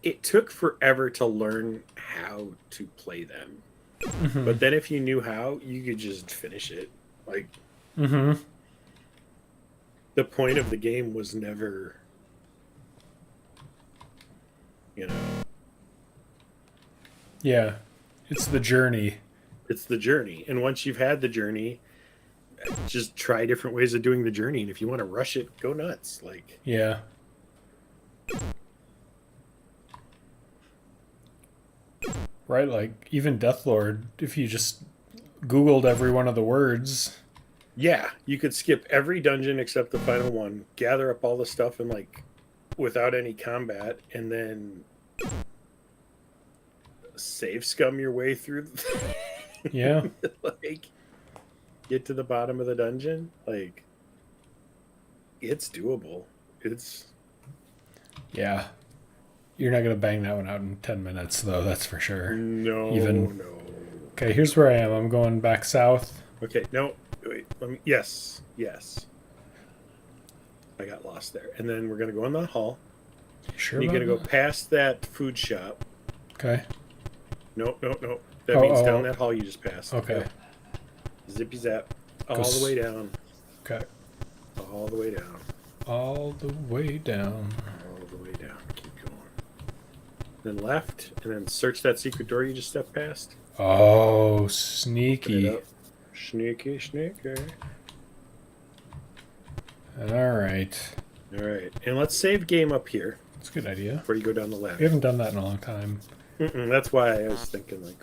it took forever to learn how to play them. Mm-hmm. But then if you knew how, you could just finish it. Like, the point of the game was never, you know... Yeah, it's the journey. It's the journey. And once you've had the journey, just try different ways of doing the journey. And if you want to rush it, go nuts. Like, yeah. Right, like, even Deathlord, if you just Googled every one of the words. Yeah, you could skip every dungeon except the final one, gather up all the stuff and, like, without any combat, and then... save scum your way through yeah like get to the bottom of the dungeon. Like, it's doable. Yeah, you're not gonna bang that one out in 10 minutes though, that's for sure. No. Okay, here's where I am. I'm going back south. Okay, no, wait, yes I got lost there. And then we're gonna go in the hall. Sure. You're gonna go past that food shop. Okay. No. That means down that hall you just passed. Okay. Go. Zippy zap. All the way down. Okay. All the way down. All the way down. All the way down. Keep going. Then left, and then search that secret door you just stepped past. Oh, sneaky. Sneaky. All right. And let's save game up here. That's a good idea. Before you go down the ladder. We haven't done that in a long time. That's why I was thinking, like...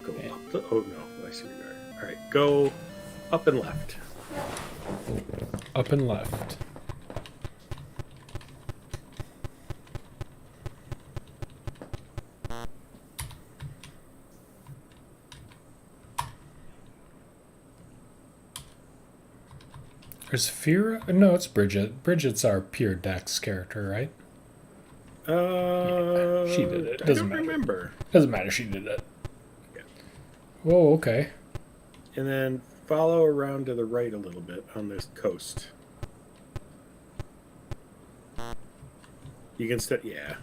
Go up the... Oh, no. I see where you are. All right. Go up and left. Up and left. Where's Fira? No, it's Bridget. Bridget's our pure Dex character, right? She did it. I Doesn't don't matter. remember. Doesn't matter. She did it. Yeah. Whoa. Okay. And then follow around to the right a little bit on this coast. You can yeah.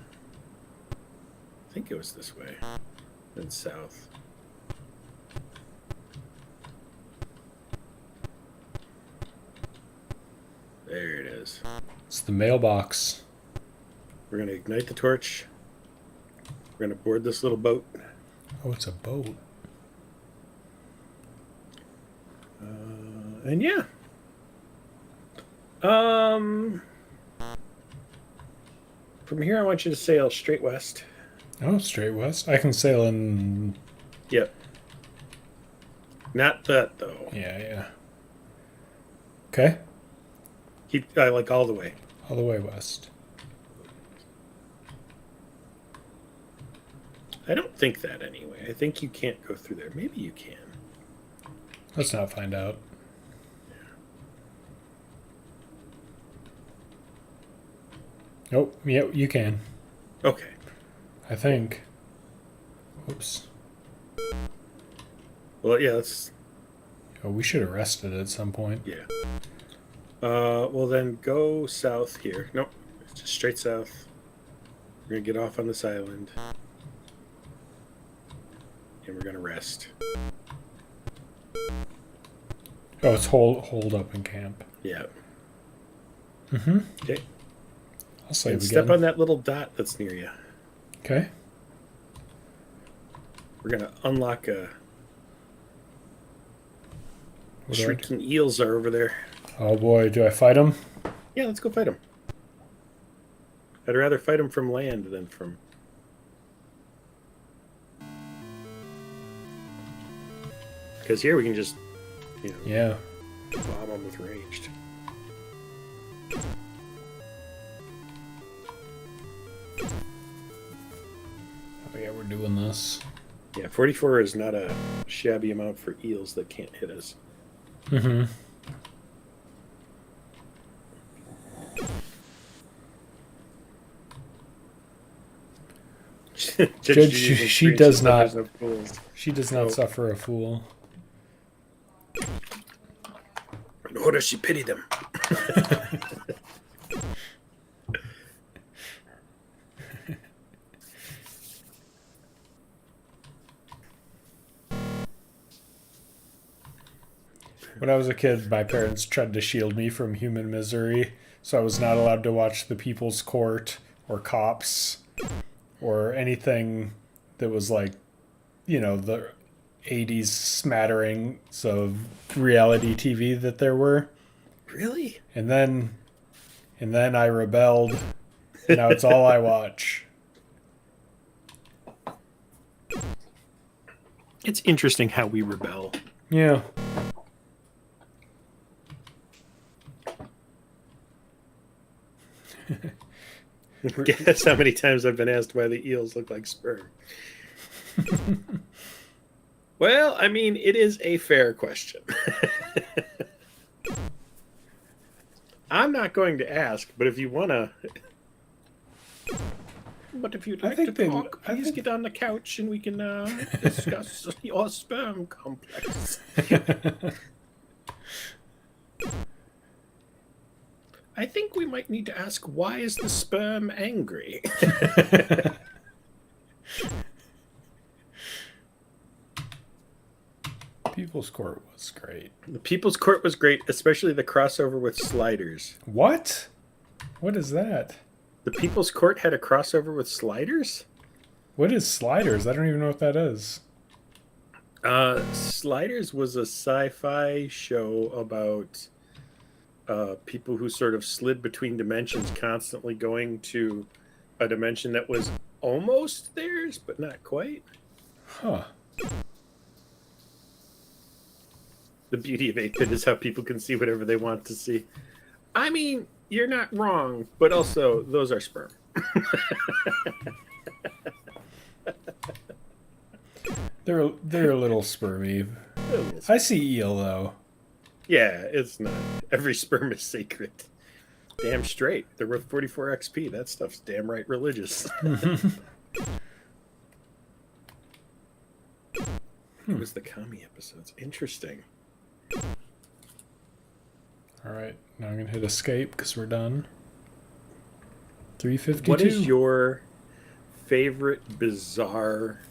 I think it was this way. Then south. There it is. It's the mailbox. We're going to ignite the torch. We're going to board this little boat. Oh, it's a boat. And yeah. From here, I want you to sail straight west. Oh, straight west. I can sail in. Yep. Not that, though. Yeah. Okay. Keep like all the way. All the way west. I don't think that anyway. I think you can't go through there. Maybe you can. Let's not find out. Oh, yeah, you can. Okay. I think. Oops. Well, yeah, let's... Oh, we should arrest it at some point. Yeah. Well, then go south here. Nope. Just straight south. We're going to get off on this island. And we're going to rest. Oh, it's hold up in camp. Yeah. Mm-hmm. Okay. I'll save And again. step on that little dot that's near you. Okay. We're going to unlock a... What do I do? Shrieking eels are over there. Oh boy, do I fight him? Yeah, let's go fight them. I'd rather fight them from land than from... Because here we can just, Yeah. bomb them with ranged. Oh yeah, we're doing this. Yeah, 44 is not a shabby amount for eels that can't hit us. Mm-hmm. Judge, she does not. There's no fools. She does not suffer a fool. Nor does she pity them. When I was a kid, my parents tried to shield me from human misery, so I was not allowed to watch The People's Court or Cops or anything that was like, the 80s smatterings of reality TV that there were. Really? And then I rebelled. And now it's all I watch. It's interesting how we rebel. Yeah. Guess how many times I've been asked why the eels look like sperm. Well, I mean, it is a fair question. I'm not going to ask, but if you want to... But if you'd like to talk, please get on the couch and we can discuss your sperm complex. I think we might need to ask, why is the sperm angry? People's Court was great. The People's Court was great, especially the crossover with Sliders. What? What is that? The People's Court had a crossover with Sliders? What is Sliders? I don't even know what that is. Sliders was a sci-fi show about people who sort of slid between dimensions, constantly going to a dimension that was almost theirs, but not quite. Huh. The beauty of 8-bit is how people can see whatever they want to see. I mean, you're not wrong, but also, those are sperm. They're a little spermy. I see eel, though. Yeah, it's not. Every sperm is sacred. Damn straight. They're worth 44 XP. That stuff's damn right religious. It was the Kami episodes. Interesting. Alright, now I'm going to hit escape because we're done. 352. What is your favorite bizarre...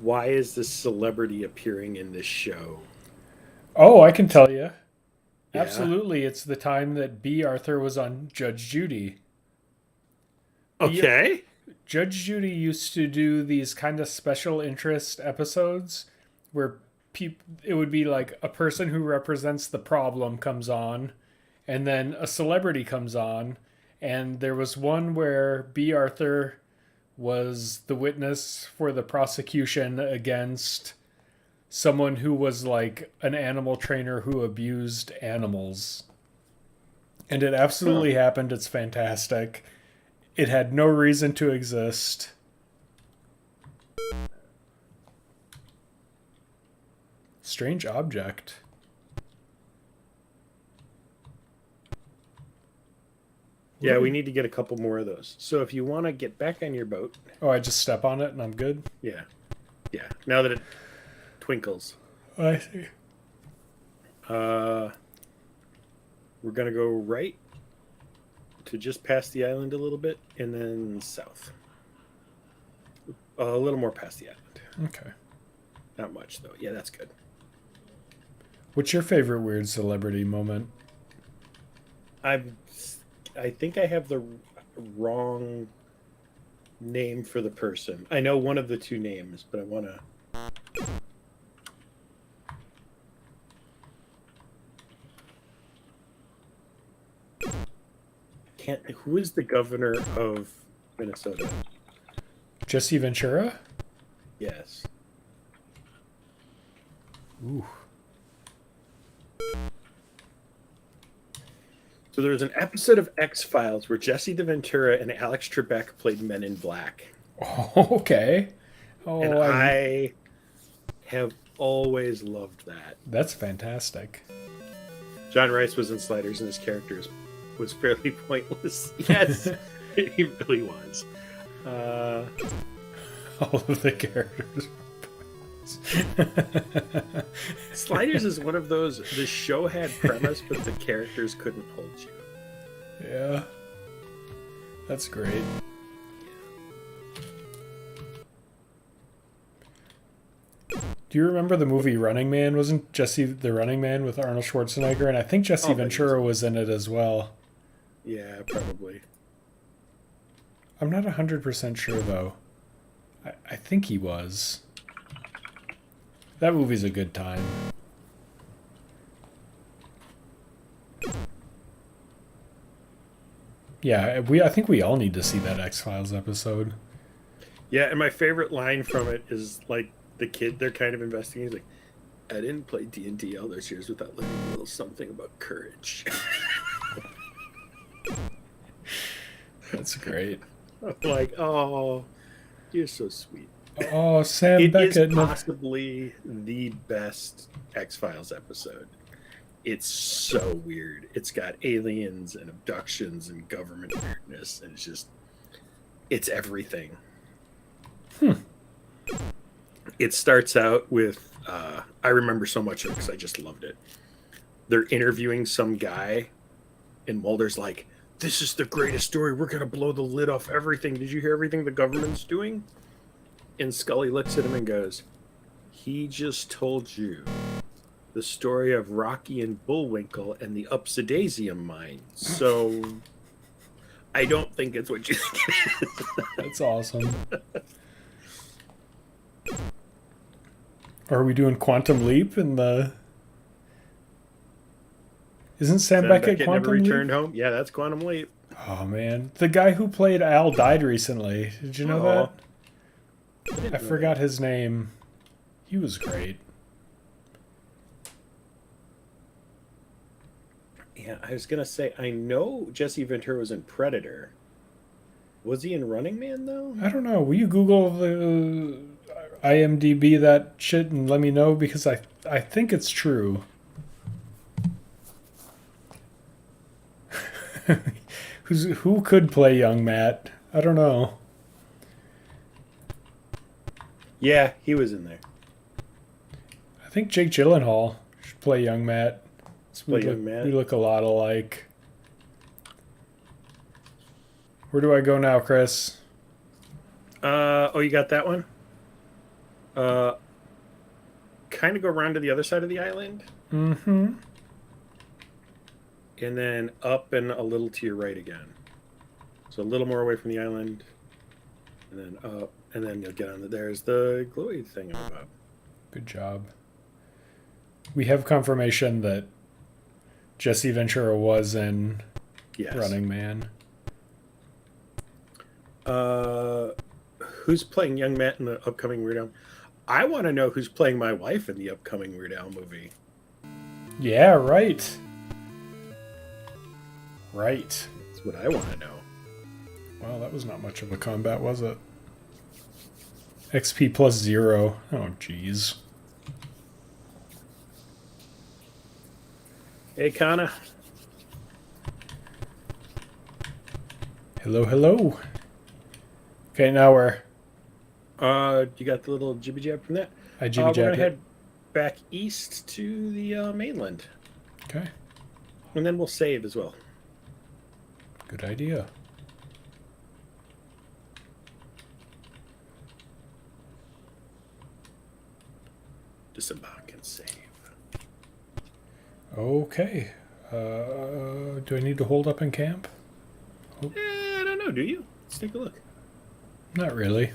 Why is this celebrity appearing in this show? Oh, I can tell you. Yeah. Absolutely, it's the time that B. Arthur was on Judge Judy. Okay. Judge Judy used to do these kind of special interest episodes where it would be like a person who represents the problem comes on, and then a celebrity comes on, and there was one where B. Arthur was the witness for the prosecution against someone who was like an animal trainer who abused animals. And it absolutely happened. It's fantastic. It had no reason to exist. Strange object. Yeah, we need to get a couple more of those. So if you want to get back on your boat... Oh, I just step on it and I'm good? Yeah. Yeah. Now that it twinkles. I see. We're going to go right to just past the island a little bit and then south. A little more past the island. Okay. Not much, though. Yeah, that's good. What's your favorite weird celebrity moment? I think I have the wrong name for the person. I know one of the two names, but I want to... Who is the governor of Minnesota? Jesse Ventura? Yes. Ooh. So there was an episode of X-Files where Jesse the Ventura and Alex Trebek played Men in Black. Oh, okay. Oh, and I have always loved that. That's fantastic. John Rice was in Sliders and his character was fairly pointless. Yes, he really was. All of the characters. Sliders is one of those, the show had premise, but the characters couldn't hold you. Yeah. That's great. Do you remember the movie Running Man? Wasn't Jesse the Running Man with Arnold Schwarzenegger? And I think Jesse Ventura was in it as well. Yeah, probably. I'm not 100% sure, though. I think he was. That movie's a good time. Yeah, I think we all need to see that X-Files episode. Yeah, and my favorite line from it is like the kid they're kind of investigating. He's like, I didn't play D&D all those years without learning a little something about courage. That's great. I'm like, oh, you're so sweet. Oh, Sam Beckett. It is possibly the best X-Files episode. It's so weird. It's got aliens and abductions and government weirdness, and it's everything. It starts out with, I remember so much of it because I just loved it. They're interviewing some guy, and Mulder's like, this is the greatest story. We're going to blow the lid off everything. Did you hear everything the government's doing? And Scully looks at him and goes, he just told you the story of Rocky and Bullwinkle and the Upsidasium mine. So I don't think it's what you think it is. That's awesome. Are we doing Quantum Leap in the... Isn't Sam Beckett Quantum never returned Leap? home? Yeah, that's Quantum Leap. Oh, man. The guy who played Al died recently. Did you know that? I forgot his name. He was great. Yeah, I was going to say, I know Jesse Ventura was in Predator. Was he in Running Man, though? I don't know. Will you Google the IMDb that shit and let me know? Because I think it's true. Who could play young Matt? I don't know. Yeah, he was in there. I think Jake Gyllenhaal should play young Matt. Play young Matt. We look a lot alike. Where do I go now, Chris? Oh, you got that one? Kind of go around to the other side of the island. Mm-hmm. And then up and a little to your right again. So a little more away from the island. And then up. And then you'll get on there's the glowy thing about. Good job. We have confirmation that Jesse Ventura was in Running Man. Who's playing young Matt in the upcoming Weird Al? I want to know who's playing my wife in the upcoming Weird Al movie. Yeah, right. Right. That's what I want to know. Well, that was not much of a combat, was it? XP plus 0. Oh, jeez. Hey, Kana. Hello, hello. Okay, now where? You got the little jibby jab from that? I jibby We're jabbed going to it. head back east to the mainland. Okay, And then we'll save as well. good idea. Disembark and save. Okay. Do I need to hold up in camp? I don't know, do you? Let's take a look. Not really.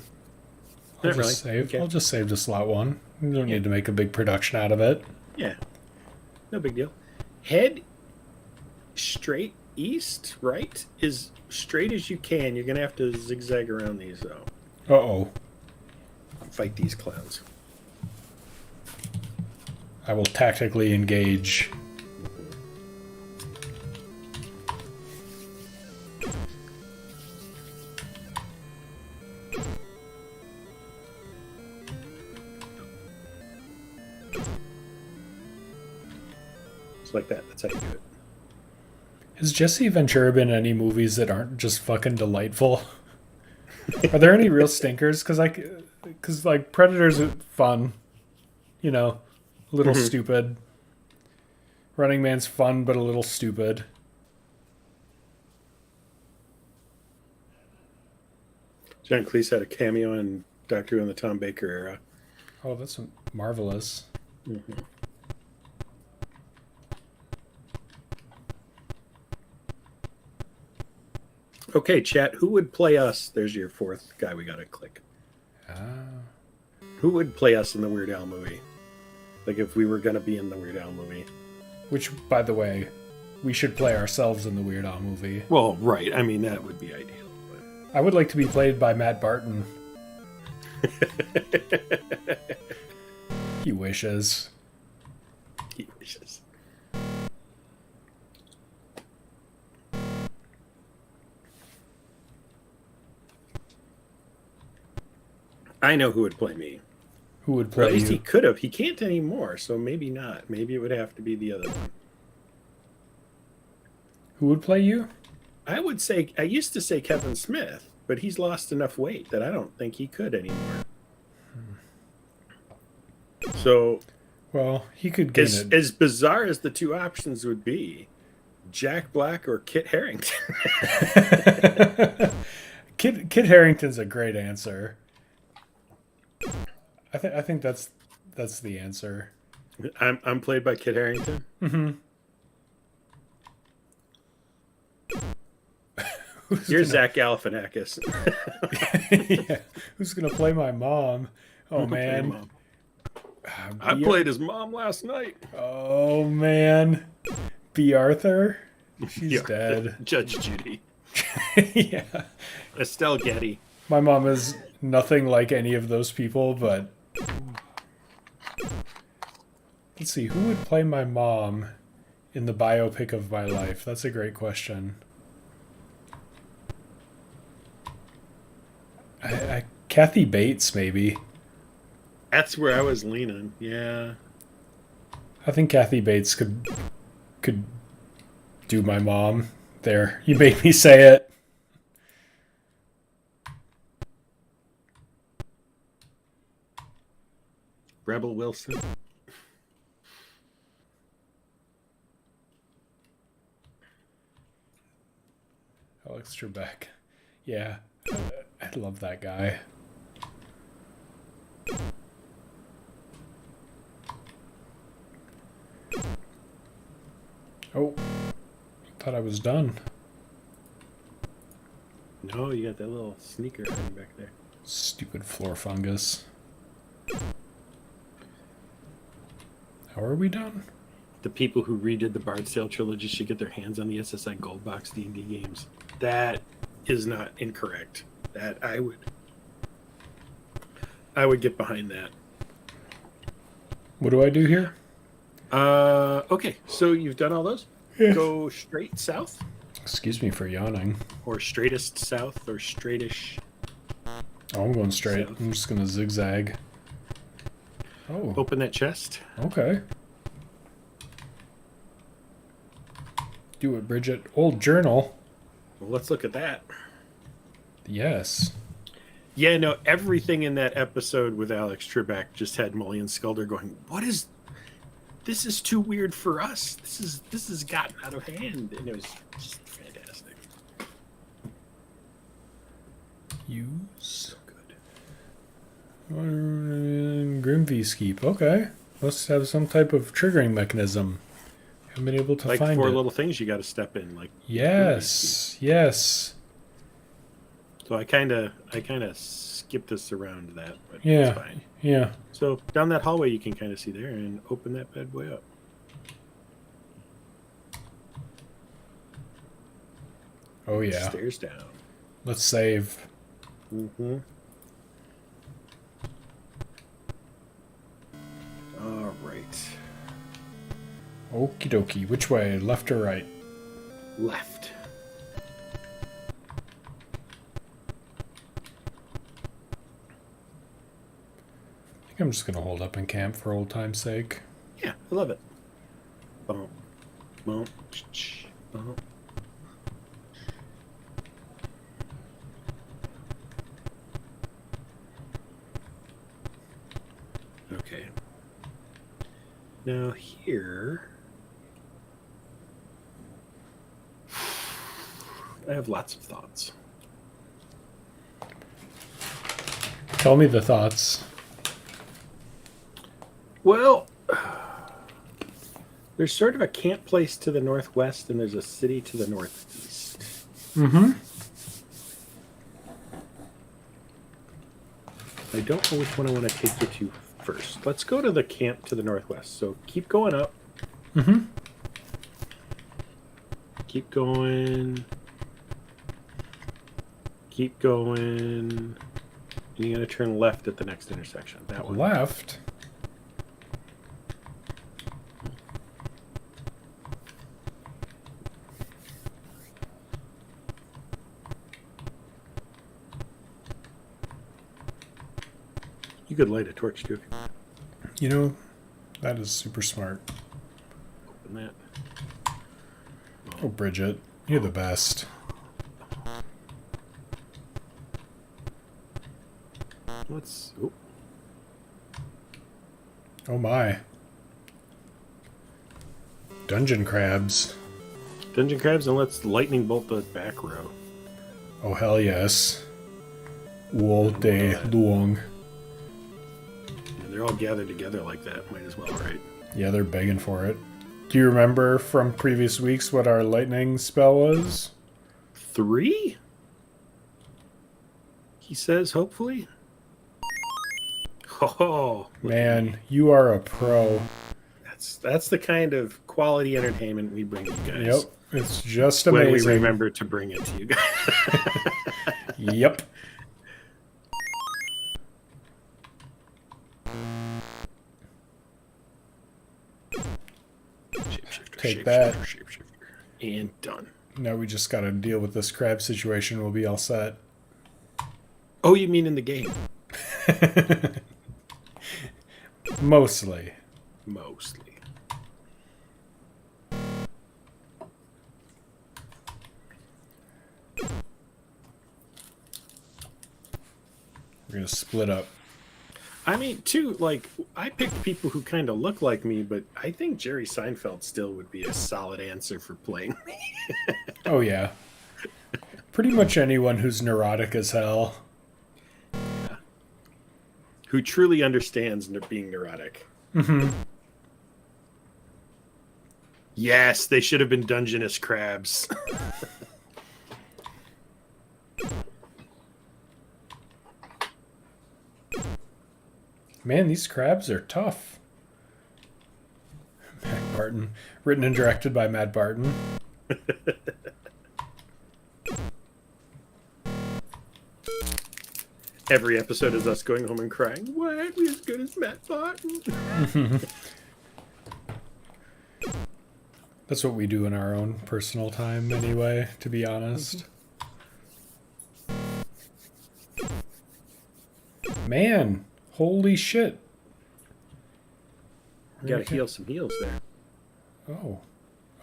I'll Not really. just save. Okay. I'll just save to slot 1. You don't need to make a big production out of it. Yeah. No big deal. Head straight east, right? As straight as you can. You're going to have to zigzag around these, though. Uh-oh. Fight these clowns. I will tactically engage. It's like that. That's how you do it. Has Jesse Ventura been in any movies that aren't just fucking delightful? Are there any real stinkers? Because like Predator's fun, you know, a little stupid. Running Man's fun but a little stupid. John Cleese had a cameo in Doctor Who in the Tom Baker era. Oh, that's marvelous. Mm-hmm. Okay, chat. Who would play us? There's your fourth guy we got to click. Who would play us in the Weird Al movie? Like if we were going to be in the Weird Al movie. Which, by the way, we should play ourselves in the Weird Al movie. Well, right. I mean, that would be ideal. I would like to be played by Matt Barton. He wishes. He wishes. I know who would play me. Who would Or play at least you? he could have. He can't anymore, so maybe not. Maybe it would have to be the other one. Who would play you? I would say, I used to say Kevin Smith, but he's lost enough weight that I don't think he could anymore. So, Well, he could get it. as bizarre as the two options would be, Jack Black or Kit Harington. Kit Harington's a great answer. I think that's the answer. I'm played by Kit Harington. Mm-hmm. You're Zach Galifianakis. Yeah. Who's gonna play my mom? Oh man. Mom. I played his mom last night. Oh man. B. Arthur? She's Yeah, dead. Judge Judy. Yeah. Estelle Getty. My mom is nothing like any of those people, but let's see, who would play my mom in the biopic of my life? That's a great question. Kathy Bates, maybe. That's where I was leaning. Yeah. I think Kathy Bates could do my mom. There, you made me say it. Rebel Wilson. Alex Trebek. Yeah, I love that guy. Oh, thought I was done. No, you got that little sneaker hiding back there. Stupid floor fungus. How are we done? The people who redid the Bards Tale trilogy should get their hands on the SSI Gold Box D&D games. That is not incorrect. That I would get behind that. What do I do here? Okay, so you've done all those? Yeah. Go straight south? Excuse me for yawning. Or straightest south, or straightish. Oh, I'm going straight. South. I'm just going to zigzag. Oh, Open that chest. okay. Do it, Bridget. Old journal. Well, let's look at that. Yes. Yeah, no, everything in that episode with Alex Trebek just had Mully and Skulder going, this is too weird for us. This has gotten out of hand. And it was just fantastic. Use. Good. Grimvy's keep. Okay. Must have some type of triggering mechanism. Haven't been able to Like find four it. little things you got to step in. Like Yes. Yes. So I kind of skipped this around that, but Yeah. it's fine. Yeah. So down that hallway you can kind of see there, and open that bad boy up. Oh yeah. Stairs down. Let's save. Mm-hmm. All right. Okie dokie. Which way? Left or right? Left. I think I'm just gonna hold up in camp for old time's sake. Yeah, I love it. Bump, bump, bump. Okay. Now here, I have lots of thoughts. Tell me the thoughts. Well, there's sort of a camp place to the northwest, and there's a city to the northeast. Mm-hmm. I don't know which one I want to take you to first. Let's go to the camp to the northwest. So keep going up. Mm-hmm. Keep going. Keep going. And you're going to turn left at the next intersection. That one. Left. You could light a torch too. You know, that is super smart. Open that. Oh, Bridget, you're the best. Let's. Oh. Oh my. Dungeon crabs. Dungeon crabs, and let's lightning bolt the back row. Oh hell yes. Wool de luong. And they're all gathered together like that. Might as well, right? Yeah, they're begging for it. Do you remember from previous weeks what our lightning spell was? 3? He says, hopefully. Oh Man, you are a pro. that's the kind of quality entertainment we bring you guys. Yep, it's just When amazing. we remember to bring it to you guys. Yep. Shapeshifter, Take that. Shapeshifter. And done. Now we just gotta deal with this crab situation. We'll be all set. Oh, you mean in the game? Mostly. Mostly. gonna split up. I mean, too, like, I picked people who kind of look like me, but I think Jerry Seinfeld still would be a solid answer for playing me. Oh yeah. Pretty much anyone who's neurotic as hell. Yeah. Who truly understands being neurotic. Mm-hmm. Yes, they should have been Dungeness crabs. Man, these crabs are tough. Matt Barton. Written and directed by Matt Barton. Every episode is us going home and crying, why aren't we as good as Matt Barton? That's what we do in our own personal time anyway, to be honest. Man, holy shit. You gotta heal some heals there. Oh.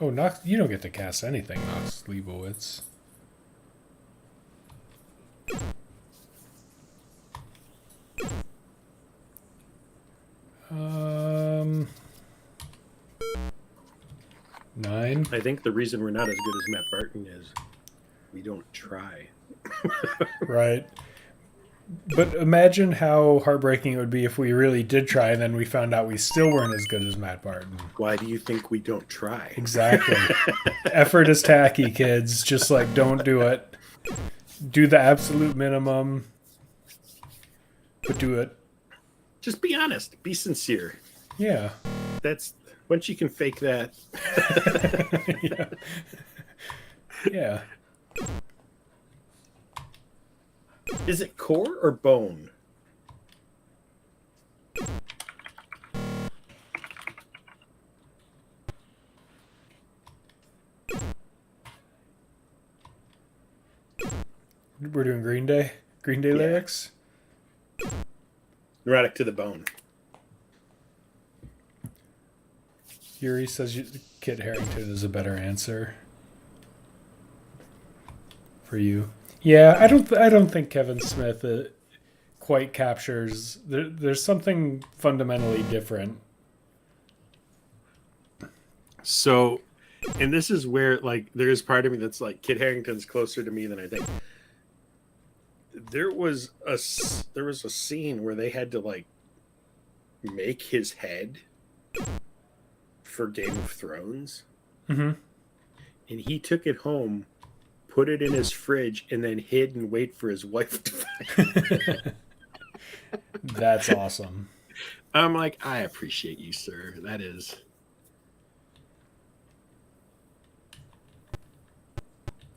Oh, Nox, you don't get to cast anything, Nox Leibowitz. Um... 9. I think the reason we're not as good as Matt Barton is we don't try. Right. But imagine how heartbreaking it would be if we really did try and then we found out we still weren't as good as Matt Barton. Why do you think we don't try? Exactly. Effort is tacky, kids. Just like, don't do it. Do the absolute minimum, but do it. Just be honest. Be sincere. Yeah. That's once you can fake that. Yeah. Yeah. Is it core or bone? We're doing Green Day? Green Day lyrics? Neurotic to the bone. Yuri says Kit Harington is a better answer for you. Yeah, I don't think Kevin Smith quite captures. There's something fundamentally different. So, and this is where like there is part of me that's like Kit Harington's closer to me than I think. There was a scene where they had to like make his head for Game of Thrones, Mm-hmm. and he took it home, put it in his fridge, and then hid and wait for his wife to find it. That's awesome. I'm like, I appreciate you, sir. That is.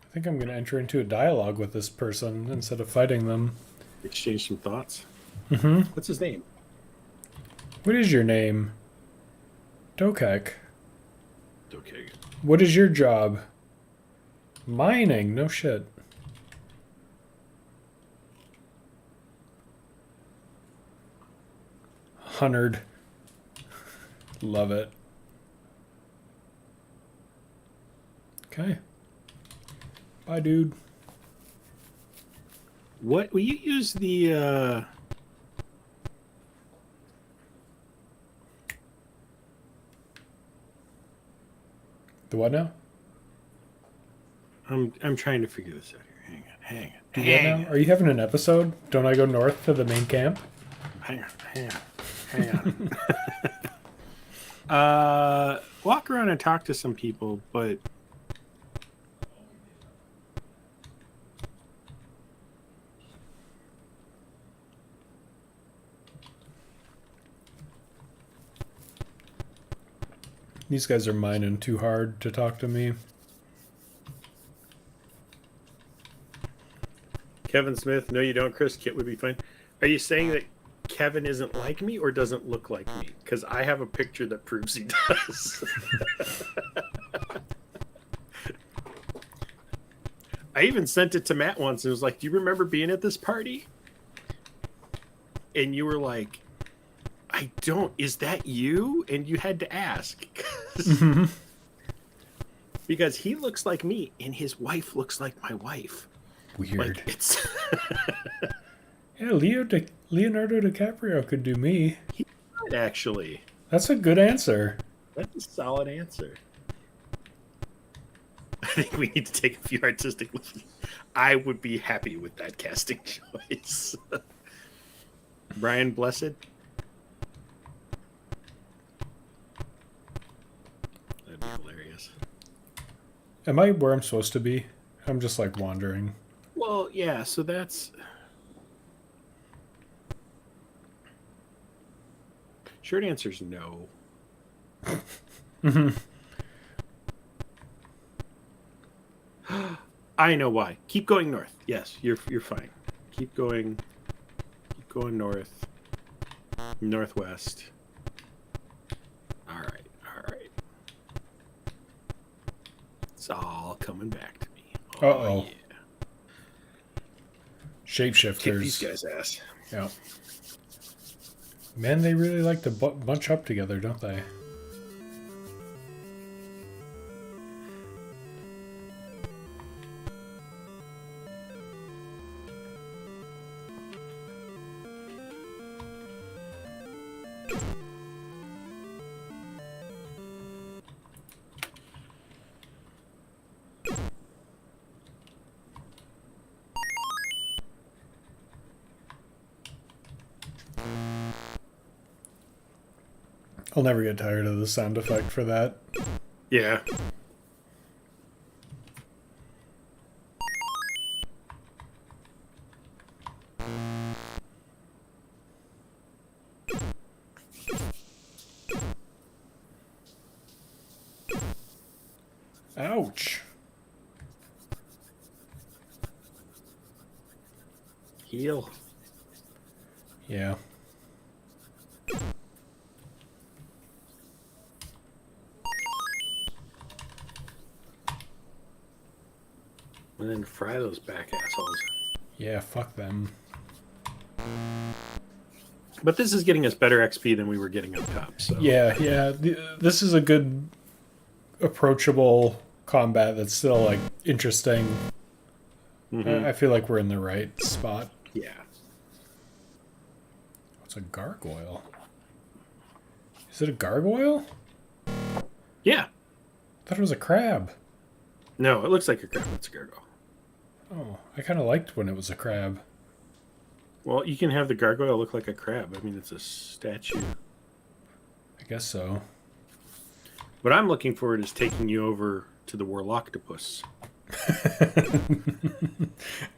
I think I'm going to enter into a dialogue with this person instead of fighting them. Exchange some thoughts. Mm-hmm. What's his name? What is your name? Dokek. Okay. What is your job? Mining. No shit. Hunnard. Love it. Okay. Bye, dude. What will you use the? The what now? I'm trying to figure this out here. Hang on. Do what now? Are you having an episode? Don't I go north to the main camp? Hang on. Walk around and talk to some people, but These guys are mining too hard to talk to me. Kevin Smith, no, you don't, Chris. Kit would be fine. Are you saying that Kevin isn't like me or doesn't look like me? Because I have a picture that proves he does. I even sent it to Matt once and was like, do you remember being at this party? And you were like, I don't. Is that you? And you had to ask. Mm-hmm. Because he looks like me and his wife looks like my wife. Weird. Like, it's Yeah, Leonardo DiCaprio could do me. He could, actually. That's a good answer. That's a solid answer. I think we need to take a few artistic liberties. I would be happy with that casting choice. Brian Blessed. That'd be hilarious. Am I where I'm supposed to be? I'm just like wandering. Well, yeah, so that's... Short answer is no. I know why. Keep going north. Yes, you're fine. Keep going north. Northwest. All right. It's all coming back to me. Uh-oh. Yeah. Shapeshifters. Kick these guys' ass. Yeah. Man, they really like to bunch up together, don't they? I'll never get tired of the sound effect for that. Yeah. Ouch. Heal. Yeah. And then fry those back assholes. Yeah, fuck them. But this is getting us better XP than we were getting up top. So Yeah. This is a good, approachable combat that's still, like, interesting. I feel like we're in the right spot. Yeah. What's a gargoyle? Is it a gargoyle? Yeah. I thought it was a crab. No, it looks like a crab. It's a gargoyle. Oh, I kind of liked when it was a crab. Well, you can have the gargoyle look like a crab. I mean, it's a statue. I guess so. What I'm looking forward is taking you over to the Warlocktopus.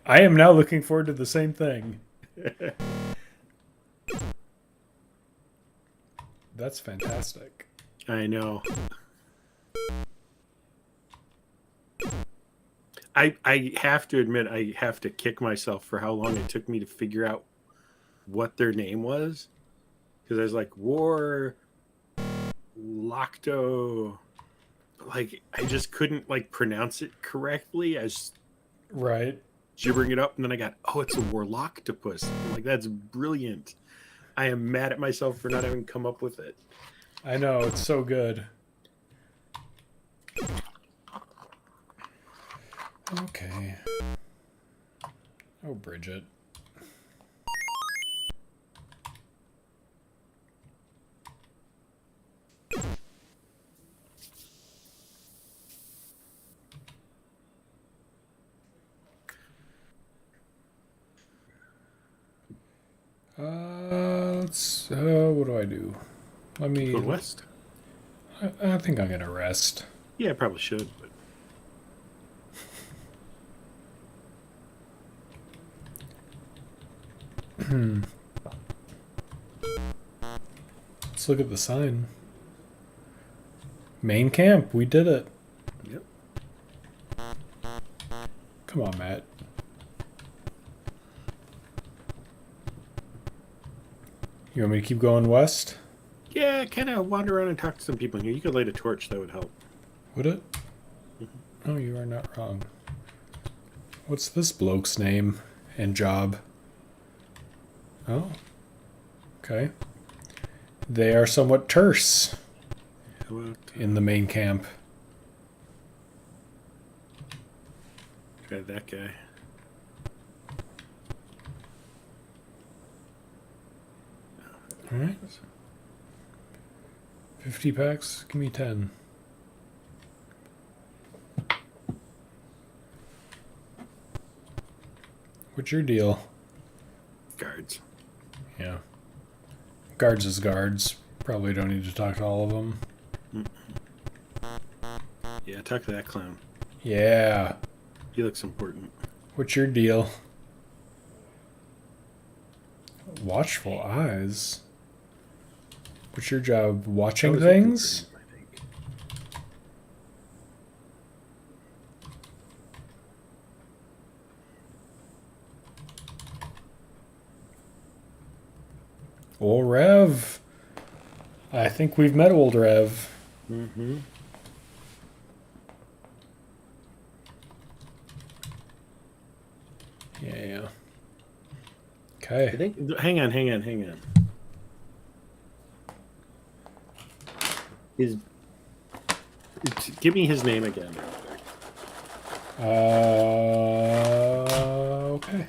I am now looking forward to the same thing. That's fantastic. I know. I have to admit, I have to kick myself for how long it took me to figure out what their name was. Because I was like, Locto. Like, I just couldn't, like, pronounce it correctly. I was Right. gibbering it up, and then I got, oh, it's a Warlocktopus. I'm like, that's brilliant. I am mad at myself for not having come up with it. I know, it's so good. Okay. Oh, Bridget. What do I do? Let me... Go west? I think I'm going to rest. Yeah, I probably should, but... Let's look at the sign. Main camp, we did it. Yep. Come on, Matt. You want me to keep going west? Yeah, kind of wander around and talk to some people in here. You could light a torch, that would help. Would it? Oh, you are not wrong. What's this bloke's name and job? Oh. Okay. They are somewhat terse How about, in the main camp. try that guy. All right. 50 packs. Give me 10. What's your deal? Guards. Yeah. Guards is guards. Probably don't need to talk to all of them. Yeah, talk to that clown. Yeah. He looks important. What's your deal? Watchful eyes. What's your job? I Watching was looking for things? him, I think. Old Rev. I think we've met Old Rev. Mm-hmm. Yeah. I Okay. think. Hang on. His. Give me his name again. Okay.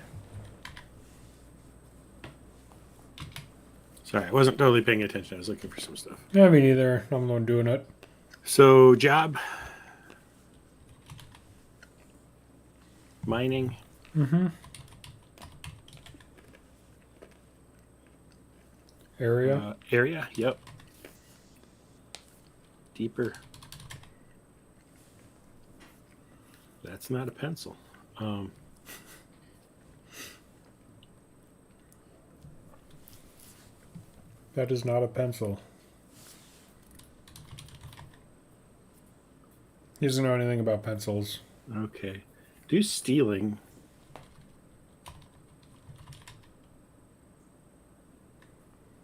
Sorry, I wasn't totally paying attention. I was looking for some stuff. Yeah, me neither. I'm the one doing it. So, job. Mining. Mm-hmm. Area. Area, yep. Deeper. That's not a pencil. That is not a pencil. He doesn't know anything about pencils. Okay. Do stealing.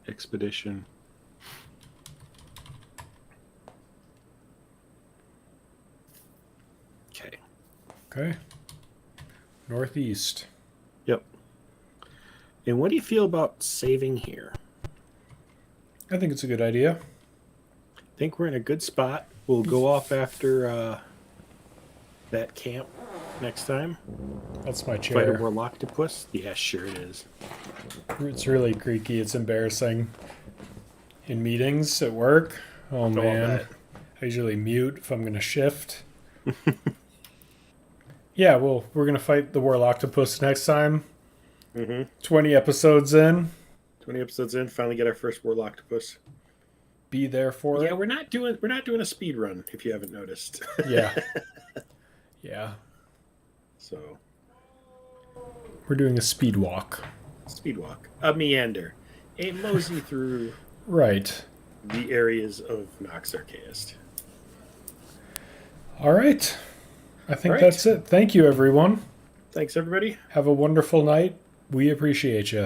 Expedition. Okay. Okay. Northeast. Yep. And what do you feel about saving here? I think it's a good idea. I think we're in a good spot. We'll go off after that camp next time. That's my Fight a chair. Warlock-topus? Yeah, sure it is. It's really creaky. It's embarrassing. In meetings at work. Oh man. I usually mute if I'm going to shift. Yeah, well, we're going to fight the Warlock-topus next time. Mm-hmm. 20 episodes in. 20 episodes in, finally get our first Warlock-topus. Be there for Yeah, it. we're not doing a speed run, if you haven't noticed. Yeah. Yeah. So, We're doing a speed walk. speed walk, a meander, a mosey through Right. the areas of Nox Archaist. All right. I think All right. that's it. Thank you, everyone. Thanks, everybody. Have a wonderful night. We appreciate you.